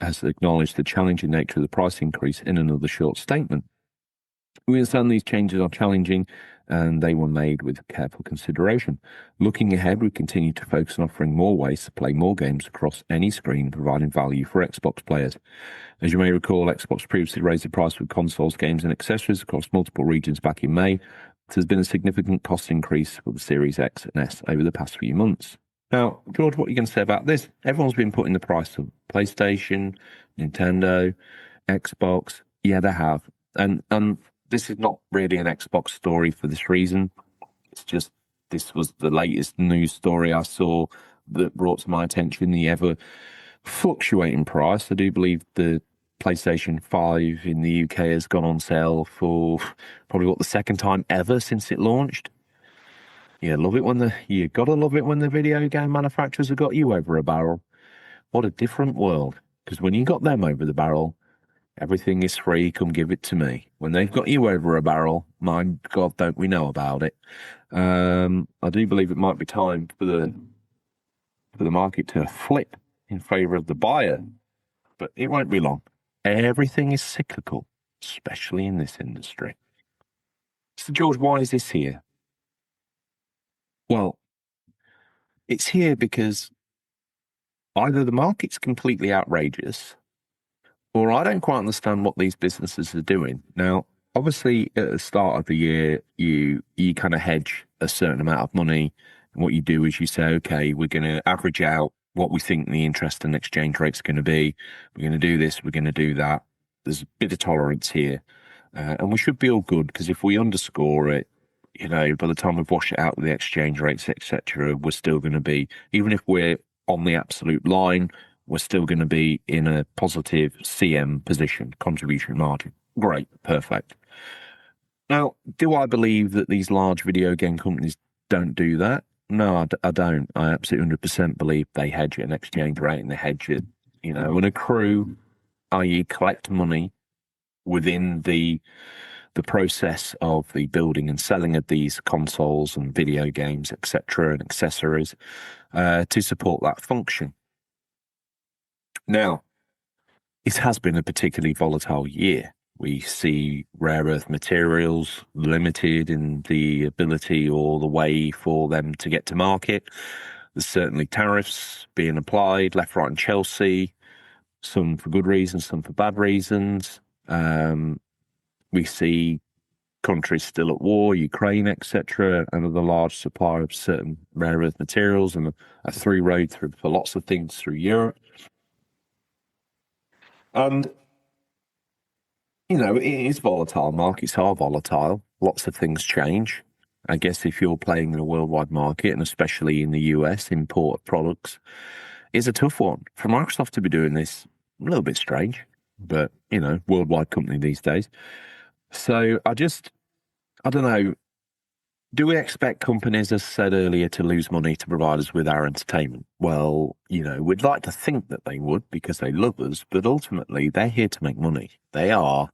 has acknowledged the challenging nature of the price increase in another short statement. We understand these changes are challenging and they were made with careful consideration. Looking ahead, we continue to focus on offering more ways to play more games across any screen, providing value for Xbox players. As you may recall, Xbox previously raised the price for consoles, games and accessories across multiple regions back in May. There's been a significant cost increase for the Series X and S over the past few months. Now, George, what are you going to say about this? Everyone's been putting the price of PlayStation, Nintendo, Xbox. Yeah, they have. And this is not really an Xbox story for this reason. It's just this was the latest news story I saw that brought to my attention the ever fluctuating price. I do believe the PlayStation 5 in the UK has gone on sale for probably the second time ever since it launched. You gotta love it when the video game manufacturers have got you over a barrel. What a different world. Because when you got them over the barrel, everything is free, come give it to me. When they've got you over a barrel, my God, don't we know about it. I do believe it might be time for the market to flip in favour of the buyer, but it won't be long. Everything is cyclical, especially in this industry. So, George, why is this here? Well, it's here because either the market's completely outrageous or I don't quite understand what these businesses are doing. Now, obviously, at the start of the year, you kind of hedge a certain amount of money. And what you do is you say, okay, we're going to average out what we think the interest and exchange rate's going to be. We're going to do this, we're going to do that. There's a bit of tolerance here. And we should be all good, because if we underscore it, by the time we've washed it out with the exchange rates, etc., we're still going to be, even if we're on the absolute line, we're still going to be in a positive CM position, contribution margin. Great, perfect. Now, do I believe that these large video game companies don't do that? No, I don't. I absolutely 100% believe they hedge an exchange rate and they hedge it, and accrue, i.e., collect money within the process of the building and selling of these consoles and video games, etc., and accessories to support that function. Now, it has been a particularly volatile year. We see rare earth materials limited in the ability or the way for them to get to market. There's certainly tariffs being applied left, right, and Chelsea, some for good reasons, some for bad reasons. We see countries still at war, Ukraine, etc., another large supplier of certain rare earth materials, and a through road through for lots of things through Europe. And it is volatile. Markets are volatile. Lots of things change. I guess if you're playing in a worldwide market, and especially in the US, import of products is a tough one. For Microsoft to be doing this, a little bit strange, but, worldwide company these days. So I don't know. Do we expect companies, as said earlier, to lose money to provide us with our entertainment? Well, we'd like to think that they would because they love us, but ultimately they're here to make money. They are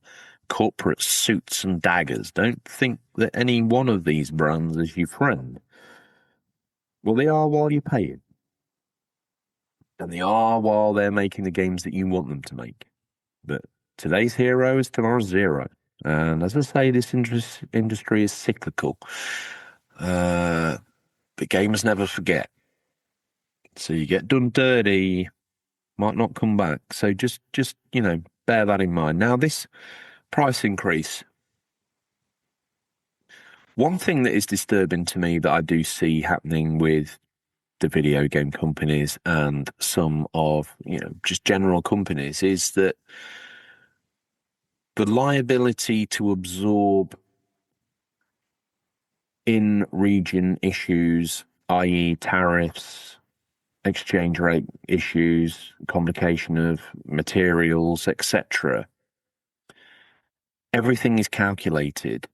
corporate suits and daggers. Don't think that any one of these brands is your friend. Well, they are while you're paying. And they are while they're making the games that you want them to make. But today's hero is tomorrow's zero. And as I say, this industry is cyclical. But gamers never forget. So you get done dirty, might not come back. So just bear that in mind. Now, this price increase, one thing that is disturbing to me that I do see happening with the video game companies and some of, just general companies is that the liability to absorb in-region issues, i.e. tariffs, exchange rate issues, complication of materials, etc. Everything is calculated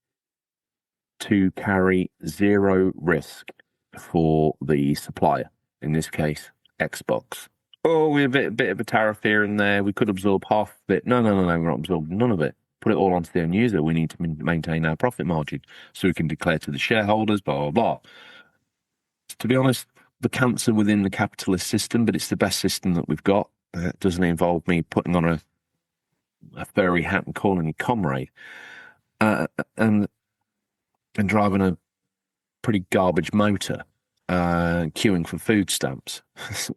to carry zero risk for the supplier, in this case, Xbox. Oh, we have a bit of a tariff here and there. We could absorb half of it. No, we're not absorbing none of it. Put it all onto the end user. We need to maintain our profit margin so we can declare to the shareholders, blah, blah, blah. To be honest, the cancer within the capitalist system, but it's the best system that we've got. It doesn't involve me putting on a furry hat and calling me comrade. And driving a pretty garbage motor, queuing for food stamps.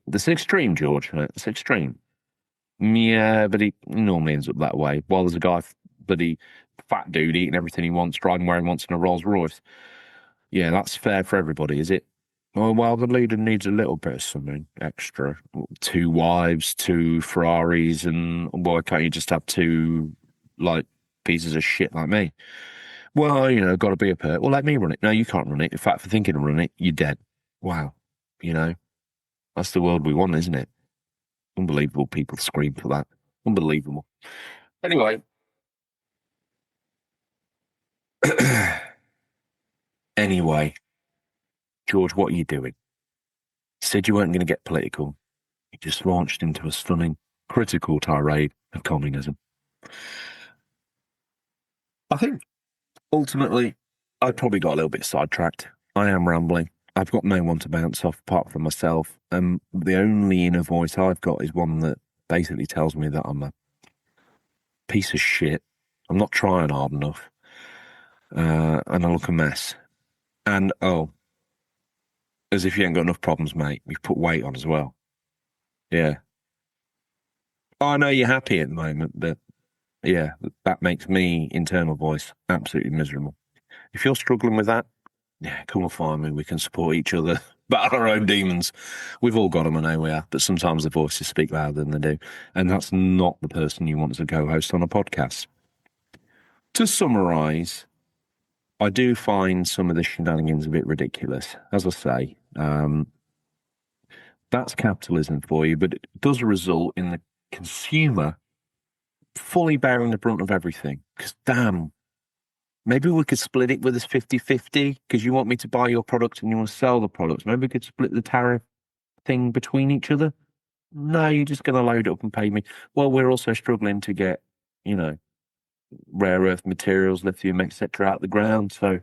That's extreme, George. It's extreme. Yeah, but he normally ends up that way. While there's a guy, bloody fat dude eating everything he wants, driving where he wants in a Rolls Royce. Yeah, that's fair for everybody, is it? Well, the leader needs a little bit of something extra. 2 wives, 2 Ferraris, and why can't you just have 2, pieces of shit like me? Well, got to be a pert. Well, let me run it. No, you can't run it. In fact, for thinking of running it, you're dead. Wow. That's the world we want, isn't it? Unbelievable. People scream for that. Unbelievable. Anyway. Anyway, George, what are you doing? You said you weren't going to get political. You just launched into a stunning, critical tirade of communism. I think ultimately, I probably got a little bit sidetracked. I am rambling. I've got no one to bounce off apart from myself. The only inner voice I've got is one that basically tells me that I'm a piece of shit. I'm not trying hard enough. And I look a mess. And, as if you ain't got enough problems, mate. You've put weight on as well. Yeah. I know you're happy at the moment, but yeah, that makes me, internal voice, absolutely miserable. If you're struggling with that, yeah, come and find me. We can support each other, battle our own demons. We've all got them, I know we are, but sometimes the voices speak louder than they do. And that's not the person you want as a co-host on a podcast. To summarise, I do find some of the shenanigans a bit ridiculous. As I say, that's capitalism for you, but it does result in the consumer fully bearing the brunt of everything. Because damn, Maybe we could split it with us 50-50 because you want me to buy your product and you want to sell the products. Maybe we could split the tariff thing between each other. No, you're just going to load it up and pay me. Well, we're also struggling to get, you know, rare earth materials, lithium, etc., out of the ground. So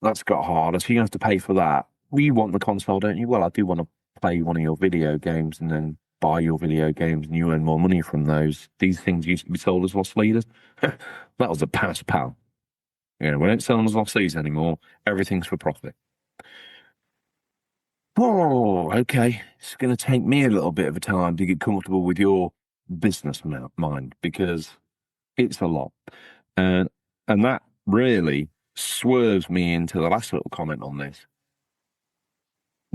that's got harder. So you have to pay for that. Well, you want the console, don't you? Well, I do want to play one of your video games and then buy your video games and you earn more money from those. These things used to be sold as loss leaders. That was a pass, pal. You know, we don't sell them as loss leaders anymore. Everything's for profit. Oh, okay. It's going to take me a little bit of a time to get comfortable with your business mind because it's a lot. And that really swerves me into the last little comment on this.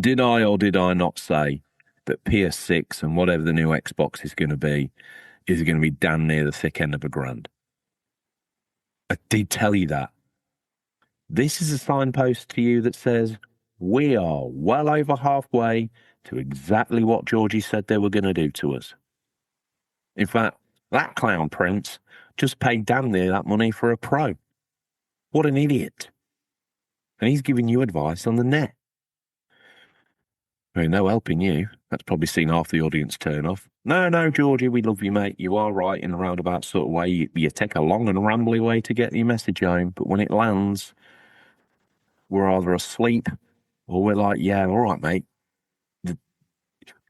Did I or did I not say that PS6 and whatever the new Xbox is going to be damn near the thick end of $1,000? I did tell you that. This is a signpost to you that says we are well over halfway to exactly what Georgie said they were going to do to us. In fact, that clown prince just paid damn near that money for a Pro. What an idiot. And he's giving you advice on the net. I mean, no helping you. That's probably seen half the audience turn off. No, Georgie, we love you, mate. You are right in a roundabout sort of way. You take a long and rambly way to get your message home, but when it lands, we're either asleep or we're like, yeah, all right, mate.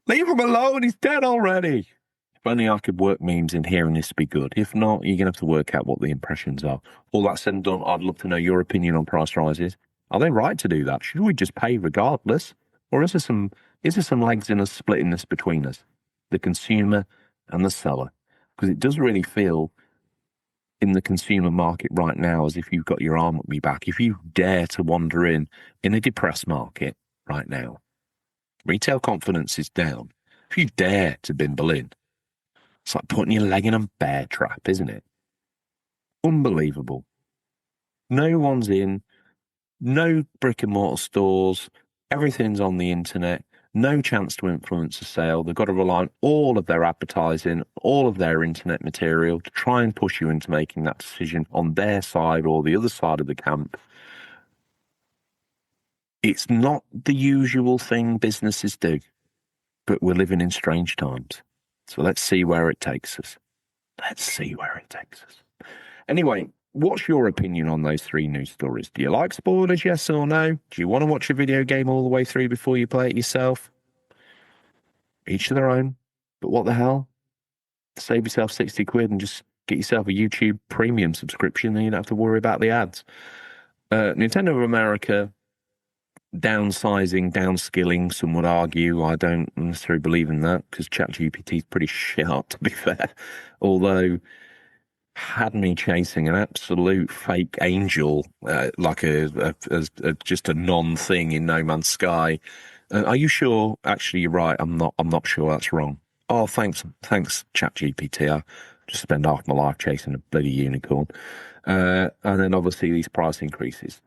Leave him alone. He's dead already. If only I could work memes in here and this would be good. If not, you're going to have to work out what the impressions are. All that said and done, I'd love to know your opinion on price rises. Are they right to do that? Should we just pay regardless? Or is there some legs in us splitting this between us, the consumer and the seller? Because it does really feel in the consumer market right now as if you've got your arm up your back. If you dare to wander in a depressed market right now, retail confidence is down. If you dare to bimble in, it's like putting your leg in a bear trap, isn't it? Unbelievable. No one's in, no brick and mortar stores, everything's on the internet, no chance to influence a sale. They've got to rely on all of their advertising, all of their internet material to try and push you into making that decision on their side or the other side of the camp. It's not the usual thing businesses do, but we're living in strange times. So let's see where it takes us. Anyway, what's your opinion on those 3 news stories? Do you like spoilers, yes or no? Do you want to watch a video game all the way through before you play it yourself? Each to their own. But what the hell? Save yourself 60 quid and just get yourself a YouTube premium subscription and you don't have to worry about the ads. Nintendo of America, downsizing, downskilling, some would argue. I don't necessarily believe in that because ChatGPT is pretty shit, to be fair. Although, had me chasing an absolute fake angel, like just a non-thing in No Man's Sky. Are you sure? Actually, you're right. I'm not sure that's wrong. Oh, thanks, ChatGPT. I just spend half my life chasing a bloody unicorn. And then obviously these price increases.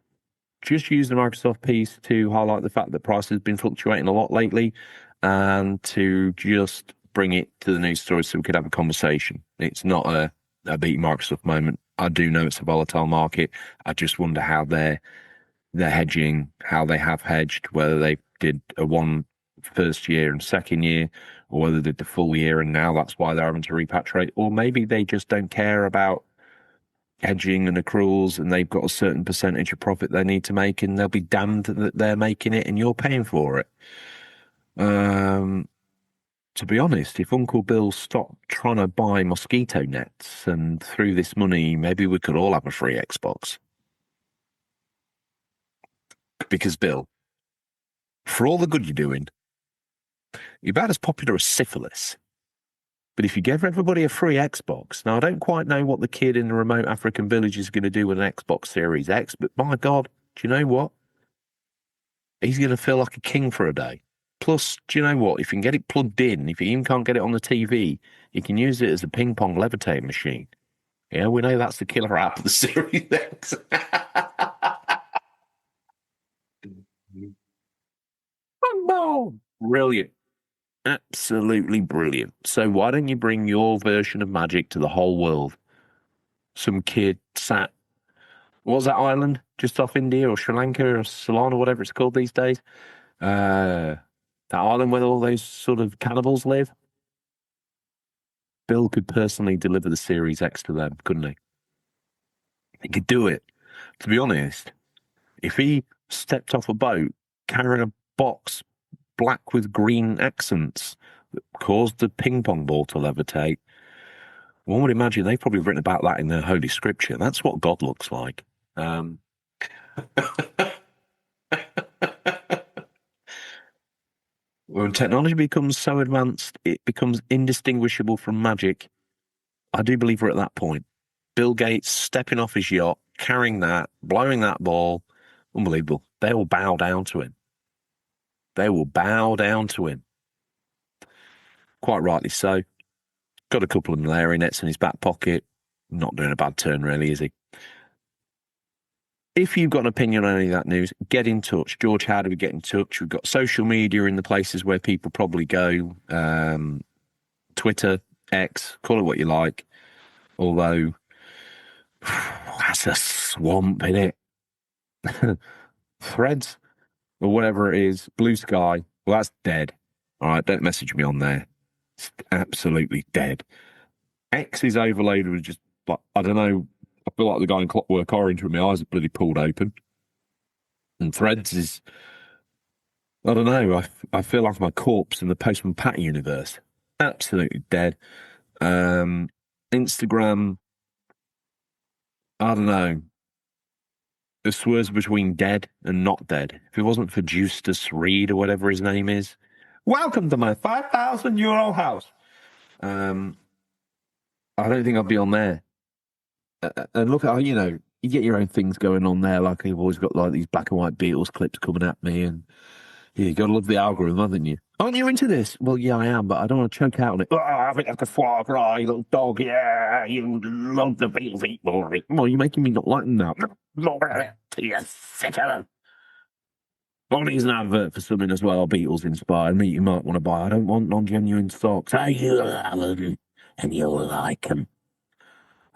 Just use the Microsoft piece to highlight the fact that prices have been fluctuating a lot lately and to just bring it to the news story so we could have a conversation. It's not a beat Microsoft moment. I do know it's a volatile market. I just wonder how they're hedging, how they have hedged, whether they did a one first year and second year, or whether they did the full year and now that's why they're having to repatriate, or maybe they just don't care about hedging and accruals and they've got a certain percentage of profit they need to make and they'll be damned that they're making it and you're paying for it. To be honest, if Uncle Bill stopped trying to buy mosquito nets and threw this money, maybe we could all have a free Xbox. Because, Bill, for all the good you're doing, you're about as popular as syphilis. But if you gave everybody a free Xbox, now I don't quite know what the kid in the remote African village is going to do with an Xbox Series X, but my God, do you know what? He's going to feel like a king for a day. Plus, do you know what? If you can get it plugged in, if you even can't get it on the TV, you can use it as a ping pong levitating machine. Yeah, we know that's the killer app of the Series X. Brilliant. Absolutely brilliant. So why don't you bring your version of magic to the whole world? Some kid sat What was that island just off India or Sri Lanka or Ceylon or whatever it's called these days? That island where all those sort of cannibals live. Bill could personally deliver the Series X to them, couldn't he? He could do it. To be honest, if he stepped off a boat carrying a box black with green accents that caused the ping pong ball to levitate, one would imagine they've probably written about that in their Holy Scripture. That's what God looks like. When technology becomes so advanced, it becomes indistinguishable from magic. I do believe we're at that point. Bill Gates stepping off his yacht, carrying that, blowing that ball. Unbelievable. They will bow down to him. They will bow down to him. Quite rightly so. Got a couple of malaria nets in his back pocket. Not doing a bad turn, really, is he? If you've got an opinion on any of that news, get in touch. George, how do we get in touch? We've got social media in the places where people probably go. Twitter, X, call it what you like. Although, that's a swamp, innit? Threads, or whatever it is, Blue Sky, well, that's dead. All right, don't message me on there. It's absolutely dead. X is overloaded with just, like, I don't know, I feel like the guy in Clockwork Orange with my eyes are bloody pulled open. And Threads is, I don't know, I feel like I'm a corpse in the Postman Pat universe. Absolutely dead. Instagram, I don't know. The swerves between dead and not dead. If it wasn't for Justus Reed or whatever his name is, welcome to my €5,000 house. I don't think I'd be on there. And look at, you get your own things going on there. Like, you've always got like these black and white Beatles clips coming at me, and yeah, you got to love the algorithm, haven't you? Aren't you into this? Well, yeah, I am, but I don't want to choke out on it. Oh, I think that's a foie gras, you little dog. Yeah, you love the Beatles, eat more of it. Well, you're making me not like them now. More of it till you're sick of them. Well, here's an advert for something as well, Beatles inspired. Me, you might want to buy. I don't want non-genuine socks. Hey, you love them, and you'll like them.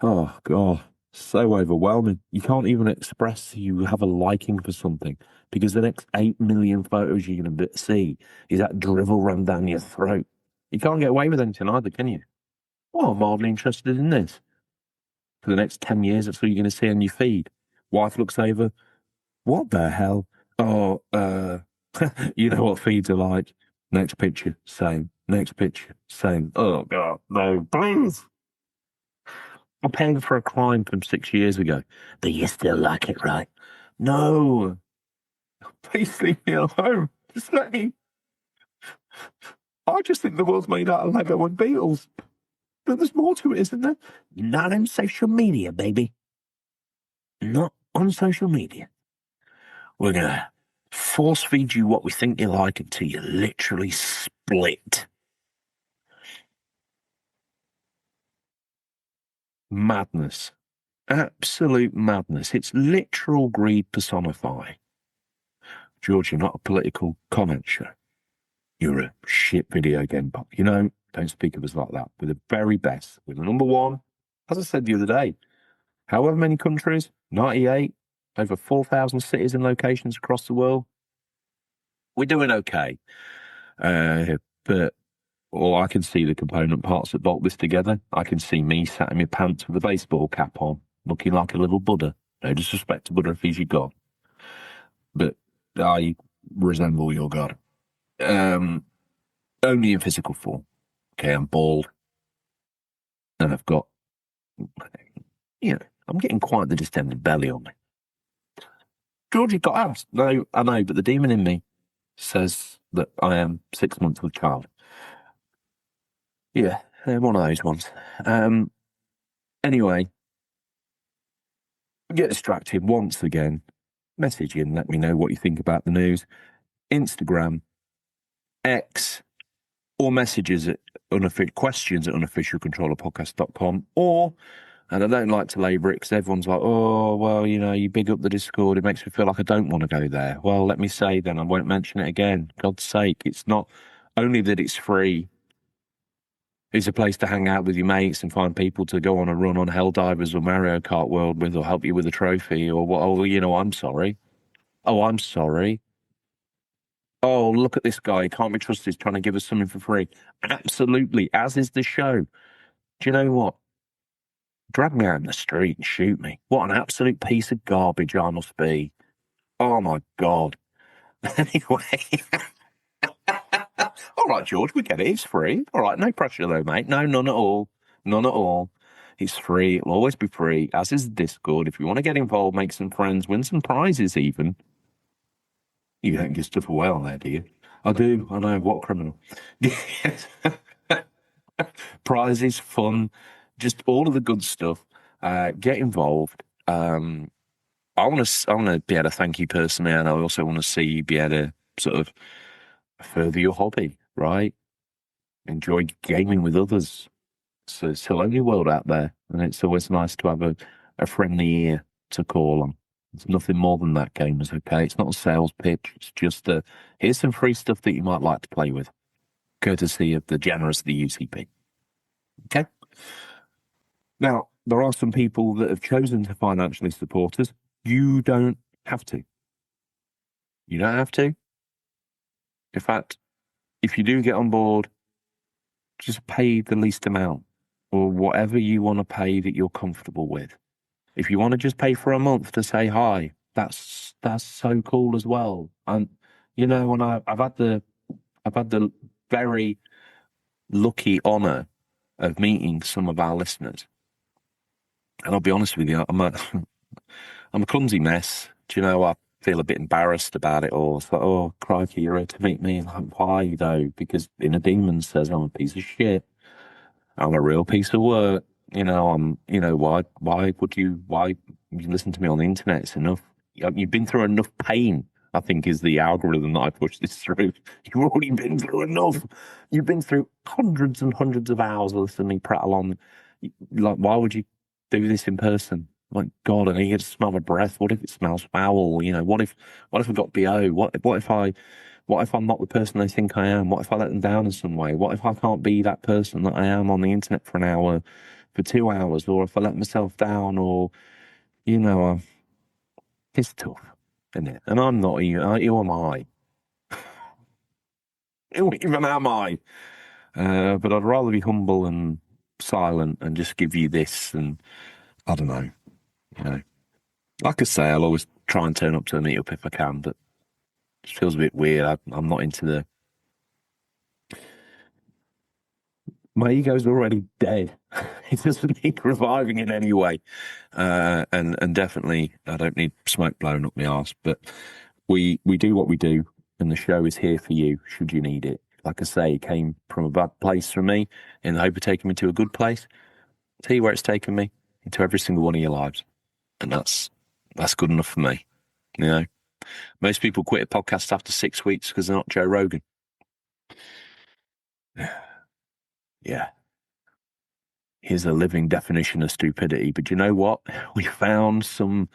Oh, God. So overwhelming. You can't even express you have a liking for something because the next 8 million photos you're going to see is that drivel run down your throat. You can't get away with anything either, can you? Well, I'm hardly interested in this. For the next 10 years, that's all you're going to see on your feed. Wife looks over. What the hell? Oh, you know what feeds are like. Next picture, same. Next picture, same. Oh, God, no, please. I'm paying for a crime from 6 years ago. But you still like it, right? No. Please leave me alone. Just let me. I just think the world's made out of Lego and Beatles. But there's more to it, isn't there? Not on social media, baby. Not on social media. We're going to force feed you what we think you like until you literally split. Madness. Absolute madness. It's literal greed personified. George, you're not a political comment show. You're a shit video game pop. Don't speak of us like that. We're the very best. We're the number one. As I said the other day, however many countries, 98, over 4,000 cities and locations across the world. We're doing okay. But I can see the component parts that bolt this together. I can see me sat in my pants with a baseball cap on, looking like a little Buddha. No disrespect to Buddha if he's your god. But I resemble your god. Only in physical form. Okay, I'm bald. And I've got, I'm getting quite the distended belly on me. George, you've got abs. No, I know, but the demon in me says that I am 6 months of child. Yeah, one of those ones. Anyway, get distracted once again. Message in, let me know what you think about the news. Instagram, X, or messages at questions at unofficialcontrollerpodcast.com, or, and I don't like to labour it because everyone's like, oh, well, you big up the Discord, it makes me feel like I don't want to go there. Well, let me say then, I won't mention it again. God's sake, it's not only that it's free, It's a place to hang out with your mates and find people to go on a run on Helldivers or Mario Kart World with, or help you with a trophy or what. Oh, I'm sorry. Oh, I'm sorry. Oh, look at this guy. He can't be trusted. He's trying to give us something for free. Absolutely. As is the show. Do you know what? Drag me out in the street and shoot me. What an absolute piece of garbage I must be. Oh, my God. Anyway. All right, George, we get it. It's free. All right, no pressure though, mate. No, none at all. None at all. It's free. It'll always be free, as is the Discord. If you want to get involved, make some friends, win some prizes even. You don't give stuff away on there, do you? I do. I know. What criminal? Prizes, fun, just all of the good stuff. Get involved. I want to be able to thank you personally, and I also want to see you be able to sort of further your hobby, right? Enjoy gaming with others. So it's a lonely world out there, and it's always nice to have a friendly ear to call on. It's nothing more than that, gamers, okay? It's not a sales pitch. It's just here's some free stuff that you might like to play with, courtesy of the generous the UCP. Okay? Now, there are some people that have chosen to financially support us. You don't have to. You don't have to. In fact, if you do get on board, just pay the least amount or whatever you want to pay that you're comfortable with. If you want to just pay for a month to say hi, that's so cool as well. And and I've had the very lucky honor of meeting some of our listeners. And I'll be honest with you, I'm a clumsy mess. Do you know, I feel a bit embarrassed about it all. It's like, oh, crikey, you're here to meet me. Like, why, though? Because Inner Demon says I'm a piece of shit. I'm a real piece of work. Why you listen to me on the internet? It's enough. You've been through enough pain, I think, is the algorithm that I push this through. You've already been through enough. You've been through hundreds and hundreds of hours listening to me prattle on. Like, why would you do this in person? Like, God, I need to smell my breath. What if it smells foul? What if I've got BO? What if I'm not the person they think I am? What if I let them down in some way? What if I can't be that person that I am on the internet for an hour, for 2 hours, or if I let myself down, or it's tough, isn't it? And I'm not even. Who am I? Who even am I? But I'd rather be humble and silent and just give you this, and I don't know. Like I say, I'll always try and turn up to a meetup if I can, but it feels a bit weird. I'm not into my ego's already dead. It doesn't need reviving in any way. And definitely, I don't need smoke blowing up my arse. But we do what we do, and the show is here for you should you need it. Like I say, it came from a bad place for me in the hope of taking me to a good place. I'll tell you where it's taken me, into every single one of your lives. And that's good enough for me. Most people quit a podcast after 6 weeks because they're not Joe Rogan. Yeah. Here's a living definition of stupidity. But you know what? We found some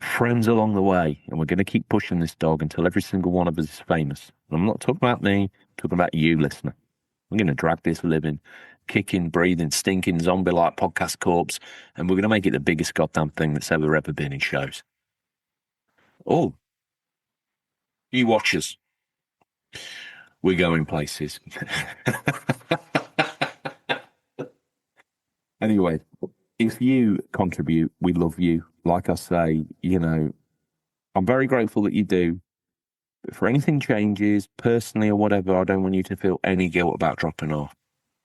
friends along the way, and we're going to keep pushing this dog until every single one of us is famous. And I'm not talking about me, I'm talking about you, listener. We're going to drag this living, kicking, breathing, stinking, zombie-like podcast corpse, and we're going to make it the biggest goddamn thing that's ever been in shows. Oh, you watchers. We're going places. Anyway, if you contribute, we love you. Like I say, I'm very grateful that you do. But for anything changes, personally or whatever, I don't want you to feel any guilt about dropping off.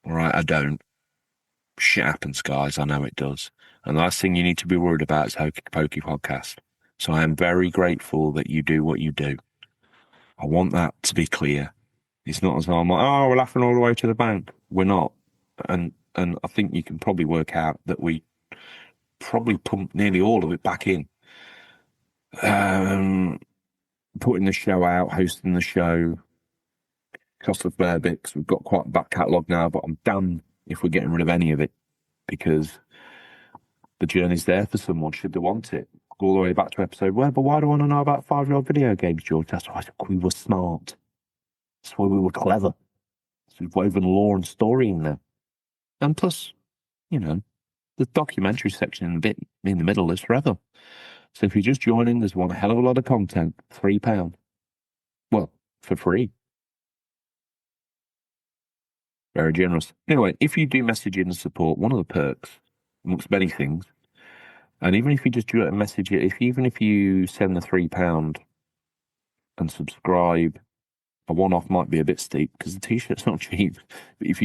All right, I don't. Shit happens, guys. I know it does. And the last thing you need to be worried about is Hokey Pokey Podcast. So I am very grateful that you do what you do. I want that to be clear. It's not as though I'm like, oh, we're laughing all the way to the bank. We're not. And I think you can probably work out that we probably pump nearly all of it back in. Putting the show out, hosting the show, cost a fair bit because we've got quite a back catalogue now, but I'm damned if we're getting rid of any of it because the journey's there for someone should they want it. All the way back to episode 1. But why do I want to know about 5-year-old video games, George? That's why we were smart. That's why we were clever. So we've woven lore and story in there. And plus, you know, the documentary section in the bit in the middle is forever. So if you're just joining, there's one hell of a lot of content, £3. Well, for free. Very generous. Anyway, if you do message in and support, one of the perks, amongst many things, and even if you just do a message, even if you send the £3 and subscribe, a one-off might be a bit steep because the t-shirt's not cheap. But if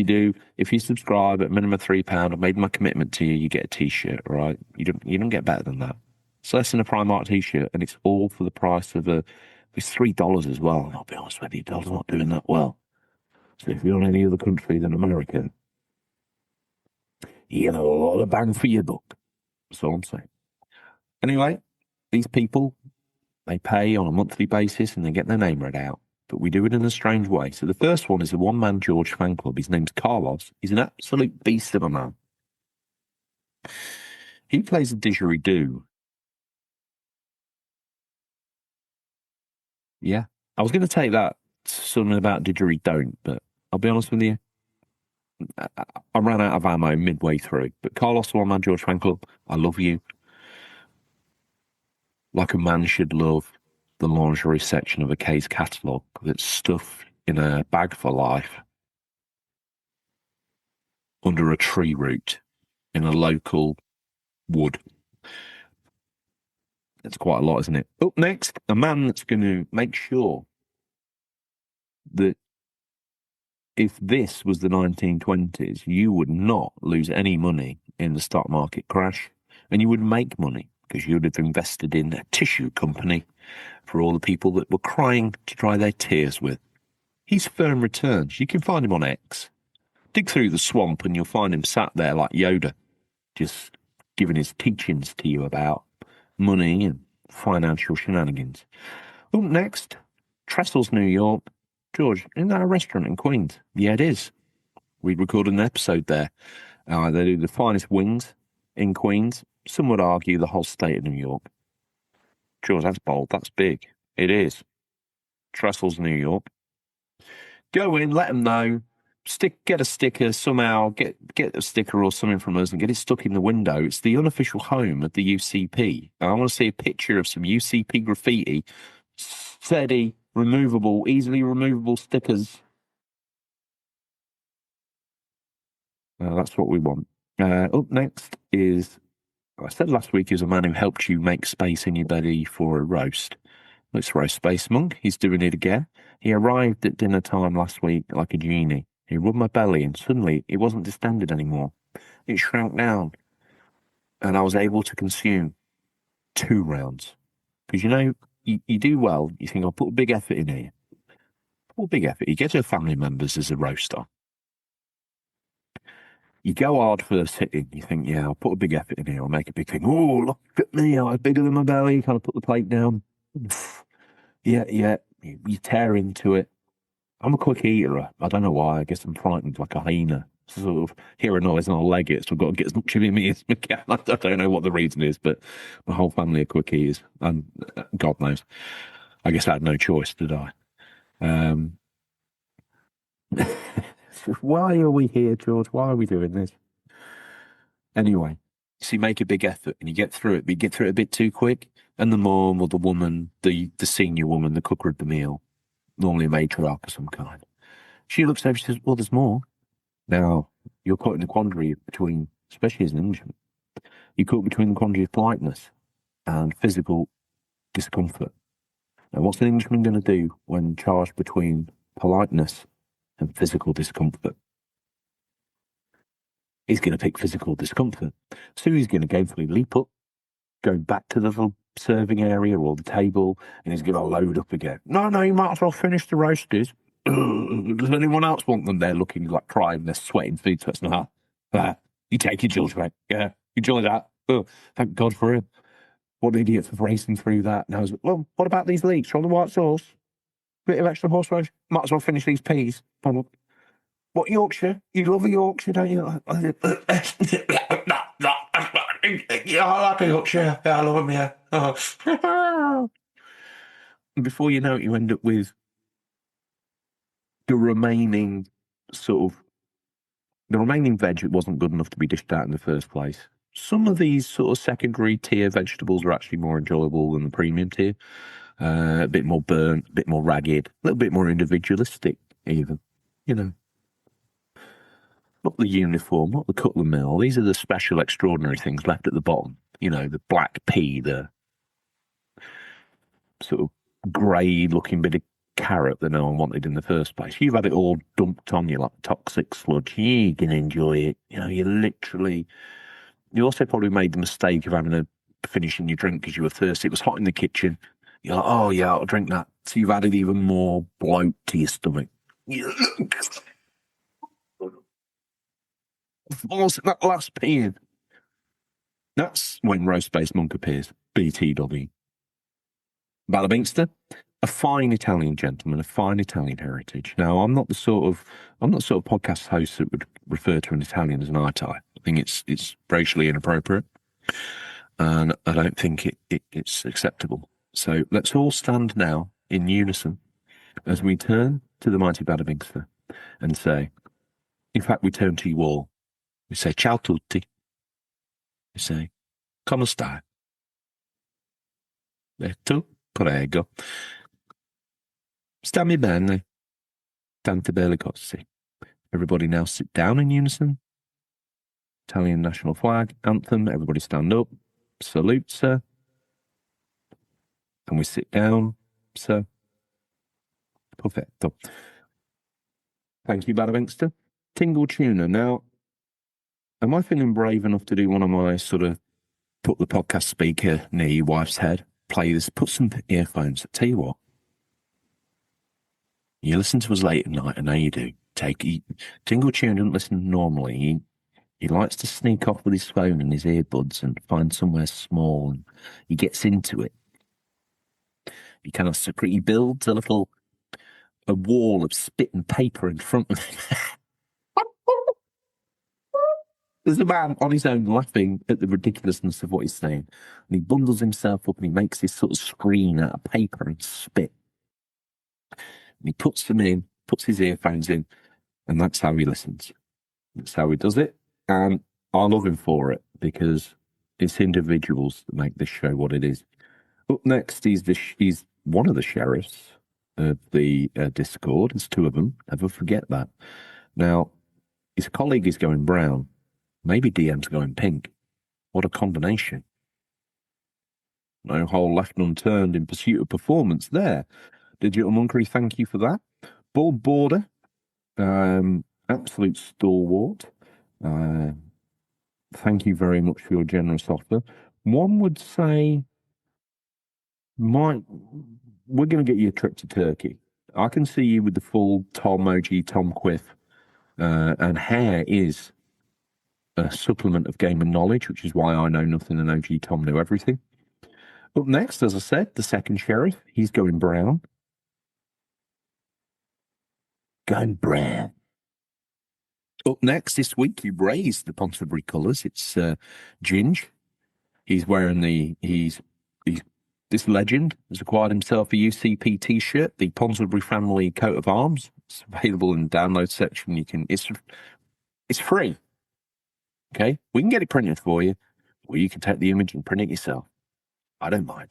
you subscribe at minimum £3, I've made my commitment to you, you get a t-shirt, right? You don't get better than that. It's less than a Primark t-shirt, and it's all for the price of it's $3 as well. And I'll be honest with you, dollar's not doing that well. So if you're in any other country than America, you get a lot of bang for your buck. That's all I'm saying. Anyway, these people, they pay on a monthly basis and they get their name read out. But we do it in a strange way. So the first one is a one-man George fan club. His name's Carlos. He's an absolute beast of a man. He plays a didgeridoo. Yeah. I was going to take that something about didgeridoo, but I'll be honest with you, I ran out of ammo midway through. But Carlos, one-man George fan club, I love you. Like a man should love the lingerie section of a K's catalogue that's stuffed in a bag for life under a tree root in a local wood. That's quite a lot, isn't it? Up next, a man that's going to make sure that if this was the 1920s, you would not lose any money in the stock market crash, and you would make money because you would have invested in a tissue company for all the people that were crying to dry their tears with. He's firm returns. You can find him on X. Dig through the swamp and you'll find him sat there like Yoda, just giving his teachings to you about money and financial shenanigans. Up next, Trestles, New York. George, isn't that a restaurant in Queens? Yeah, it is. We recorded an episode there. They do the finest wings in Queens. Some would argue the whole state of New York. George, that's bold. That's big. It is. Trestles, New York. Go in, let them know. Get a sticker somehow. Get a sticker or something from us and get it stuck in the window. It's the unofficial home of the UCP. And I want to see a picture of some UCP graffiti. Steady, removable, easily removable stickers. That's what we want. Up next is, I said last week, is a man who helped you make space in your belly for a roast. Let's roast Space Monk. He's doing it again. He arrived at dinner time last week like a genie. He rubbed my belly and suddenly it wasn't distended anymore. It shrank down. And I was able to consume 2 rounds. Because, you do well. You think, I'll put a big effort in here. Put a big effort. You get your family members as a roaster. You go hard for a sitting. You think, yeah, I'll put a big effort in here. I'll make a big thing. Oh, look at me. I'm bigger than my belly. Kind of put the plate down. Yeah. You tear into it. I'm a quick eater. I don't know why. I guess I'm frightened like a hyena. Sort of hear a noise and I'll leg it. So I've got to get as much of me as I can. I don't know what the reason is, but my whole family are quick eaters. And God knows. I guess I had no choice, did I? Why are we here, George? Why are we doing this? Anyway, so you make a big effort and you get through it, but you get through it a bit too quick. And the mom or the woman, the senior woman, the cook of the meal, normally a matriarch of some kind, she looks over, she says, well, there's more. Now, you're caught in the quandary between, especially as an Englishman, you're caught between the quandary of politeness and physical discomfort. Now, what's an Englishman going to do when charged between politeness and physical discomfort? He's going to pick physical discomfort. So he's going to gainfully leap up, go back to the little serving area or the table, and he's going to load up again. No, you might as well finish the roasties. Does anyone else want them there looking like crying, they're sweating feet? That's not. You take your George, mate. Yeah, enjoy that. Oh, thank God for him. What an idiot for racing through that. Now, well, what about these leeks from the white sauce? Bit of extra horseradish. Might as well finish these peas. What, Yorkshire? You love a Yorkshire, don't you? Yeah, I like a Yorkshire. Yeah, I love them, yeah. Oh. Before you know it, you end up with the remaining sort of the remaining veg wasn't good enough to be dished out in the first place. Some of these sort of secondary tier vegetables are actually more enjoyable than the premium tier. A bit more burnt, a bit more ragged, a little bit more individualistic, even. You know, not the uniform, not the cut of the mill. These are the special, extraordinary things left at the bottom. You know, the black pea, the sort of grey-looking bit of carrot that no one wanted in the first place. You've had it all dumped on you like toxic sludge. You can enjoy it. You know, you also probably made the mistake of finishing your drink because you were thirsty. It was hot in the kitchen. You're like, oh yeah, I'll drink that. So you've added even more bloat to your stomach. That last peeing. That's when roast-based monk appears. BTW. Balabinkster, a fine Italian gentleman, a fine Italian heritage. Now, I'm not the sort of podcast host that would refer to an Italian as an eye tie. I think it's racially inappropriate, and I don't think it's acceptable. So let's all stand now in unison as we turn to the mighty Balabinkster and say, in fact, we turn to you all. We say, ciao tutti. We say, come stai? E tu, prego. Stammi bene. Tante belle cose. Everybody now sit down in unison. Italian national flag, anthem. Everybody stand up. Salute, sir. And we sit down, sir. Perfetto. Thank you, Balabinkster. Tingle tuner. Now, am I feeling brave enough to do one of my sort of put the podcast speaker near your wife's head? Play this, put some earphones. Tell you what, you listen to us late at night, and now you do. Tingle Tune doesn't listen normally. He likes to sneak off with his phone and his earbuds and find somewhere small, and he gets into it. He kind of secretly builds a wall of spit and paper in front of him. There's a man on his own laughing at the ridiculousness of what he's saying. And he bundles himself up and he makes this sort of screen out of paper and spit. And he puts them in, puts his earphones in, and that's how he listens. That's how he does it. And I love him for it because it's individuals that make this show what it is. Up next, he's one of the sheriffs of the Discord. There's two of them. Never forget that. Now, his colleague is going brown. Maybe DM's going pink. What a combination. No hole left unturned in pursuit of performance there. Digital Monkery, thank you for that. Bald Border, absolute stalwart. Thank you very much for your generous offer. One would say, we're going to get you a trip to Turkey. I can see you with the full Tom Quiff, and hair is a supplement of game and knowledge, which is why I know nothing and OG Tom knew everything. Up next, as I said, the second sheriff, he's going brown. Going brown. Up next this week, he raised the Ponsonbury colours. It's Ginge. He's wearing this legend has acquired himself a UCP T-shirt, the Ponsonbury family coat of arms. It's available in the download section. It's free. Okay, we can get it printed for you, or you can take the image and print it yourself. I don't mind.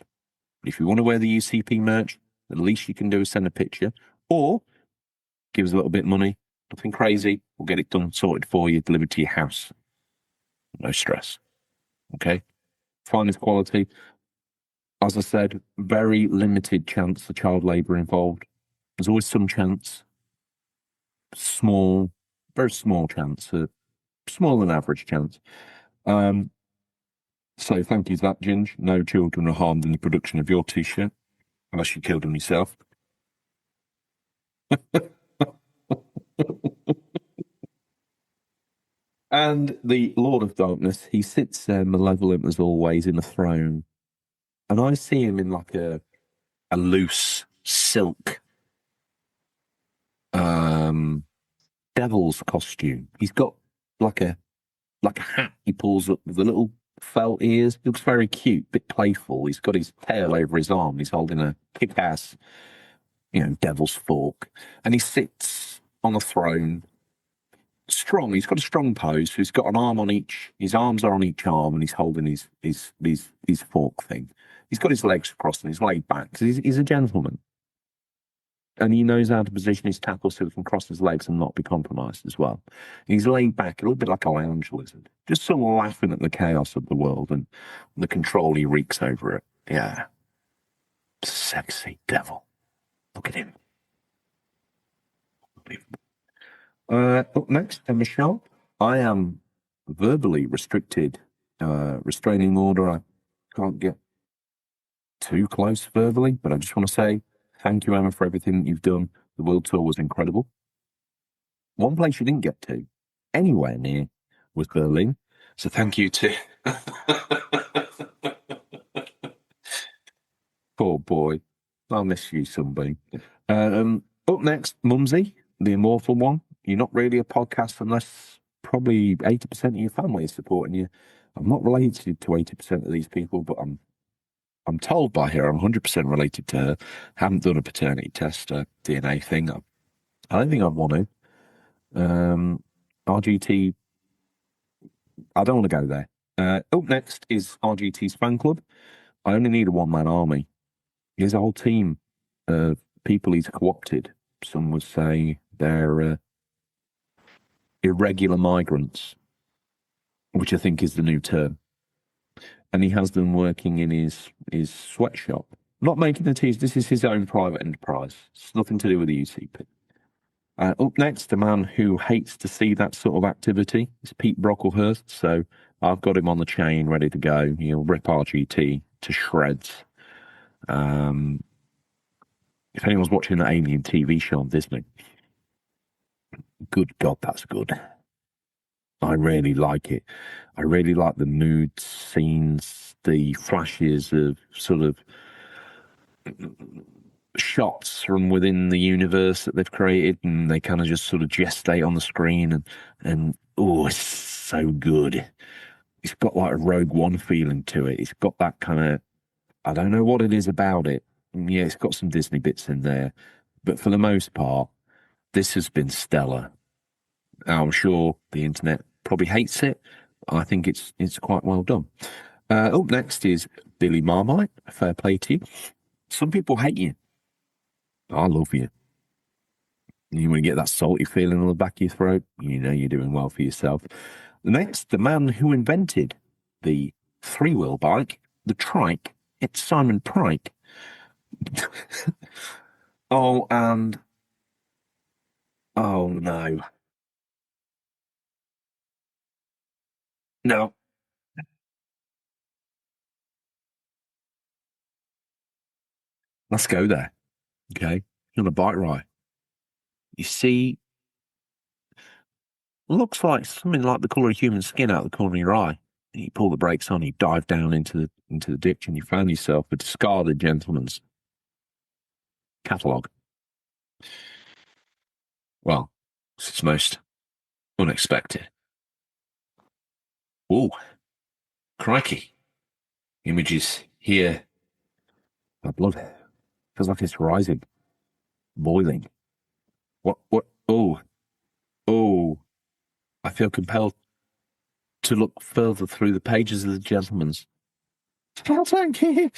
But if you want to wear the UCP merch, the least you can do is send a picture, or give us a little bit of money. Nothing crazy. We'll get it done, sorted for you, delivered to your house. No stress. Okay? Finest quality. As I said, very limited chance of child labour involved. There's always some chance. Small, very small chance. Smaller than average chance. So thank you for that, Ginge. No children are harmed in the production of your T-shirt, unless you killed them yourself. And the Lord of Darkness, he sits there malevolent as always in a throne. And I see him in like a loose silk devil's costume. He's got like a hat he pulls up with the little felt ears. He looks very cute, bit playful. He's got his tail over his arm. He's holding a kick-ass, devil's fork. And he sits on a throne, strong. He's got a strong pose. So he's got an arm on each. His arms are on each arm, and he's holding his fork thing. He's got his legs crossed and he's laid back. So he's a gentleman, and he knows how to position his tackle so he can cross his legs and not be compromised as well. He's laid back a little bit like a lounge lizard, just sort of laughing at the chaos of the world and the control he wreaks over it. Yeah, sexy devil. Look at him. Up next, Michelle. I am verbally restricted, restraining order. I can't get too close verbally, but I just want to say thank you, Emma, for everything that you've done. The World Tour was incredible. One place you didn't get to anywhere near was Berlin. So thank you to... Poor boy. I'll miss you, somebody. Up next, Mumsy, the immortal one. You're not really a podcast unless probably 80% of your family is supporting you. I'm not related to 80% of these people, but I'm told by her I'm 100% related to her. Haven't done a paternity test, DNA thing. I don't think I'd want to. RGT, I don't want to go there. Up next is RGT's fan club. I only need a one-man army. There's a whole team of people he's co-opted. Some would say they're irregular migrants, which I think is the new term. And he has them working in his sweatshop. Not making the teas. This is his own private enterprise. It's nothing to do with the UCP. Up next, a man who hates to see that sort of activity is Pete Brocklehurst. So I've got him on the chain, ready to go. He'll rip RGT to shreds. If anyone's watching the Alien TV show on Disney, good God, that's good. I really like it. I really like the mood scenes, the flashes of sort of shots from within the universe that they've created, and they kind of just sort of gestate on the screen, and oh, it's so good. It's got like a Rogue One feeling to it. It's got that kind of, I don't know what it is about it. Yeah, it's got some Disney bits in there, but for the most part, this has been stellar. I'm sure the internet probably hates it. I think it's quite well done. Up next is Billy Marmite. Fair play to you. Some people hate you. I love you. You want to get that salty feeling on the back of your throat, you know you're doing well for yourself. Next, the man who invented the three-wheel bike, the trike, it's Simon Pryke. Oh, and... oh, no. No. Let's go there. Okay. You're on a bike ride. You see, looks like something like the colour of human skin out of the corner of your eye. You pull the brakes on, you dive down into the ditch, and you found yourself a discarded gentleman's catalogue. Well, it's most unexpected. Oh, crikey. Images here. My blood feels like it's rising, boiling. What, oh, I feel compelled to look further through the pages of the gentleman's. Thank you.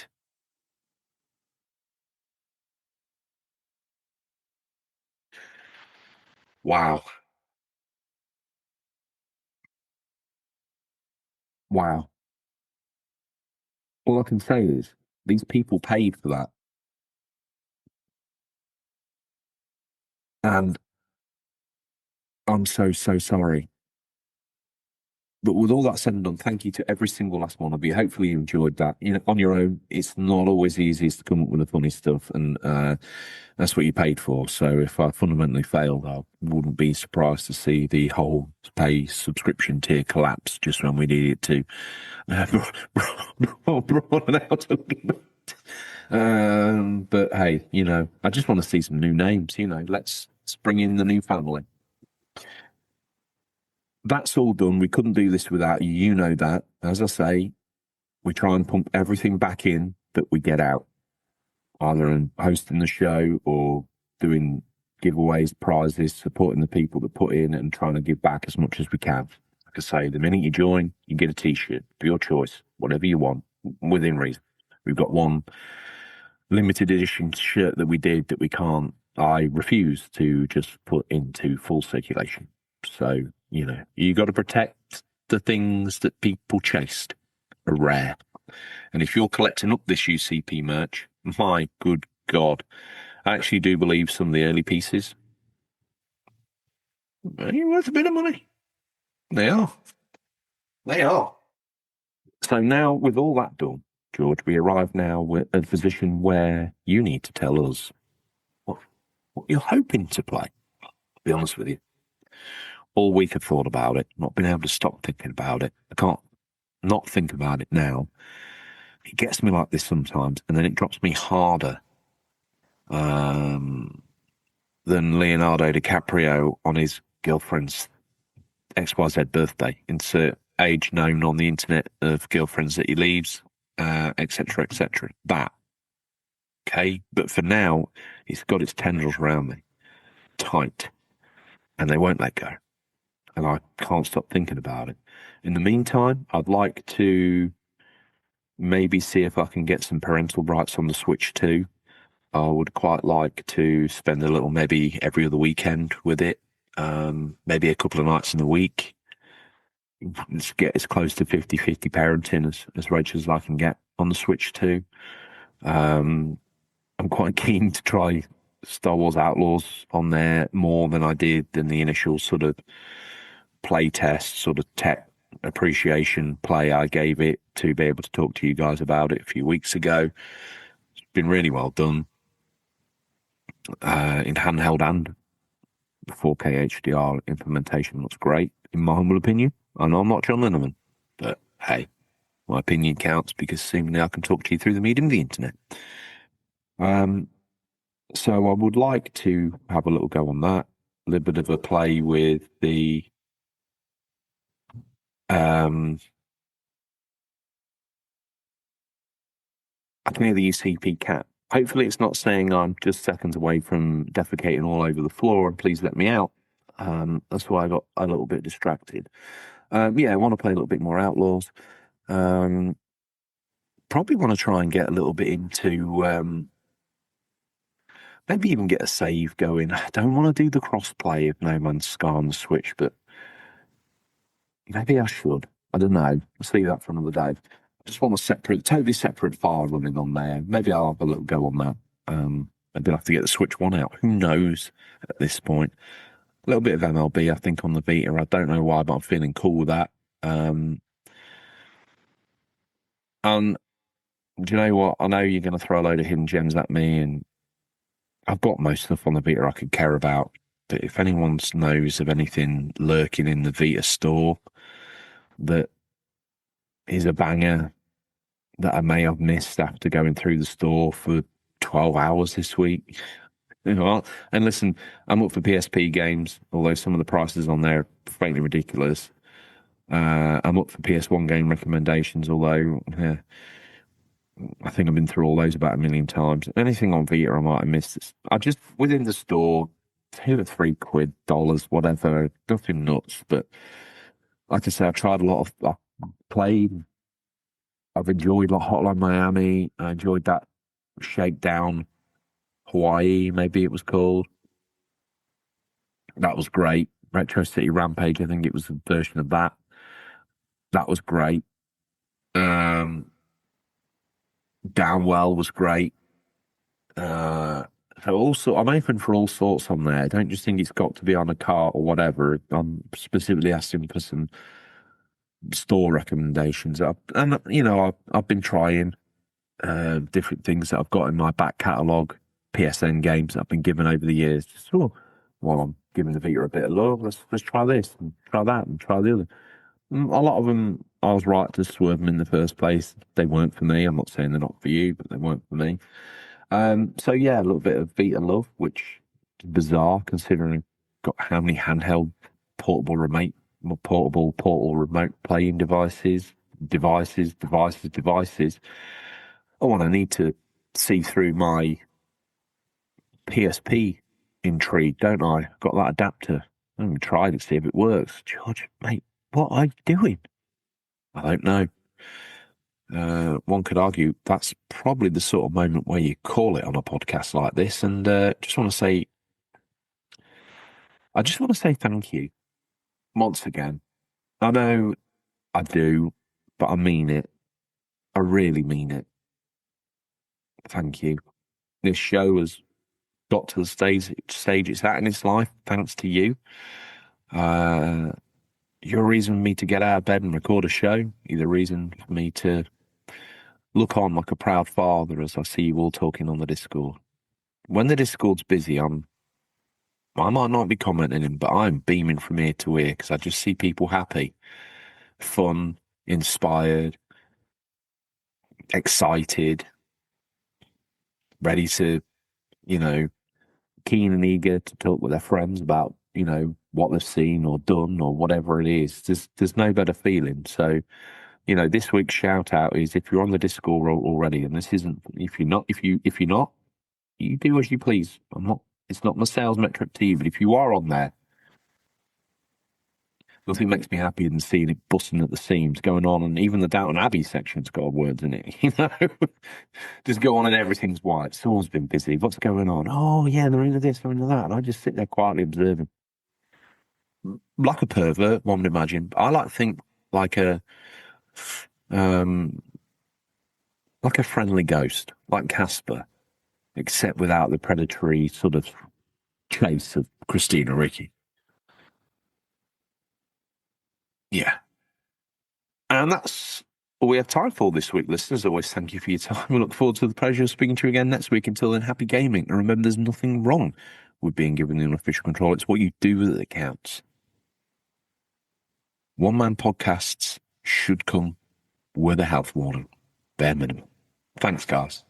Wow. Wow. All I can say is these people paid for that. And I'm so sorry. But with all that said and done, thank you to every single last one of you. Hopefully you enjoyed that. You know, on your own, it's not always easiest to come up with the funny stuff, and that's what you paid for. So if I fundamentally failed, I wouldn't be surprised to see the whole pay subscription tier collapse just when we need it to. Broaden out a little bit. But hey, you know, I just want to see some new names. You know, let's bring in the new family. That's all done. We couldn't do this without you. You know that. As I say, we try and pump everything back in that we get out, either in hosting the show or doing giveaways, prizes, supporting the people that put in and trying to give back as much as we can. Like I say, the minute you join, you get a T-shirt for your choice, whatever you want, within reason. We've got one limited edition shirt that we did that I refuse to just put into full circulation. So, you got to protect the things that people chased are rare. And if you're collecting up this UCP merch, my good God, I actually do believe some of the early pieces are worth a bit of money. They are. They are. So now, with all that done, George, we arrive now at a position where you need to tell us what you're hoping to play. To be honest with you. All week I've thought about it, not been able to stop thinking about it. I can't not think about it now. It gets me like this sometimes, and then it drops me harder than Leonardo DiCaprio on his girlfriend's XYZ birthday. Insert age known on the internet of girlfriends that he leaves, etc., etc. That. Okay? But for now, it's got its tendrils around me. Tight. And they won't let go. And I can't stop thinking about it. In the meantime, I'd like to maybe see if I can get some parental rights on the Switch too. I would quite like to spend a little, maybe every other weekend with it. Maybe a couple of nights in the week. Let's get as close to 50-50 parenting as Rachel as I can get on the Switch too. I'm quite keen to try Star Wars Outlaws on there more than I did than the initial sort of play test, sort of tech appreciation play I gave it to be able to talk to you guys about it a few weeks ago. It's been really well done in handheld and 4K HDR implementation looks great, in my humble opinion. I know I'm not John Linneman, but hey, my opinion counts because seemingly I can talk to you through the medium of the internet. So I would like to have a little go on that, a little bit of a play with the I can hear the UCP cat. Hopefully it's not saying I'm just seconds away from defecating all over the floor and please let me out. That's why I got a little bit distracted. I want to play a little bit more Outlaws. Probably want to try and get a little bit into maybe even get a save going. I don't want to do the cross-play of No Man's Sky on the Switch, but maybe I should. I don't know. Let's leave that for another day. I just want a totally separate file running on there. Maybe I'll have a little go on that. Maybe I'll have to get the Switch one out. Who knows at this point? A little bit of MLB, I think, on the Vita. I don't know why, but I'm feeling cool with that. And do you know what? I know you're going to throw a load of hidden gems at me, and I've got most stuff on the Vita I could care about. But if anyone knows of anything lurking in the Vita store that is a banger that I may have missed after going through the store for 12 hours this week. And listen, I'm up for PSP games, although some of the prices on there are frankly ridiculous. I'm up for PS1 game recommendations, although I think I've been through all those about a million times. Anything on Vita I might have missed. I just, within the store, $2 or $3, dollars, whatever, nothing nuts. But like I say, I've tried a lot of, I've played, I've enjoyed like Hotline Miami. I enjoyed that Shakedown Hawaii, maybe it was called. That was great. Retro City Rampage, I think it was a version of that. That was great. Downwell was great. So also, I'm open for all sorts on there. I don't just think it's got to be on a cart or whatever. I'm specifically asking for some store recommendations. I've been trying different things that I've got in my back catalogue, PSN games that I've been given over the years. So while I'm giving the Vita a bit of love, let's try this and try that and try the other. A lot of them, I was right to swerve them in the first place. They weren't for me. I'm not saying they're not for you, but they weren't for me. So yeah, a little bit of Vita love, which is bizarre considering I've got how many handheld portable remote playing devices. Oh, and I need to see through my PSP intrigued, don't I? Got that adapter. I'm going to try it, see if it works. George, mate, what are you doing? I don't know. One could argue that's probably the sort of moment where you call it on a podcast like this. And I just want to say thank you once again. I know I do, but I mean it. I really mean it. Thank you. This show has got to the stage it's at in its life, thanks to you. You're a reason for me to get out of bed and record a show. You're the reason for me to look on like a proud father as I see you all talking on the Discord. When the Discord's busy, I might not be commenting, but I'm beaming from ear to ear because I just see people happy, fun, inspired, excited, ready to, keen and eager to talk with their friends about, what they've seen or done or whatever it is. There's no better feeling. So, this week's shout out is if you're on the Discord already, and this isn't, if you're not, you do as you please. It's not my sales metric to you, but if you are on there, nothing makes me happier than seeing it busting at the seams, going on, and even the Downton Abbey section's got words in it, Just go on and everything's white. Someone's been busy. What's going on? Oh, yeah, they're into this, they're into that. And I just sit there quietly observing. Like a pervert, one would imagine. I like to think like a friendly ghost, like Casper, except without the predatory sort of chase of Christina Ricci. Yeah. And that's all we have time for this week, listeners. Always thank you for your time. We look forward to the pleasure of speaking to you again next week. Until then, happy gaming. And remember, there's nothing wrong with being given the unofficial control. It's what you do with it that counts. One-man podcasts should come with a health warning. Bare minimum. Thanks, guys.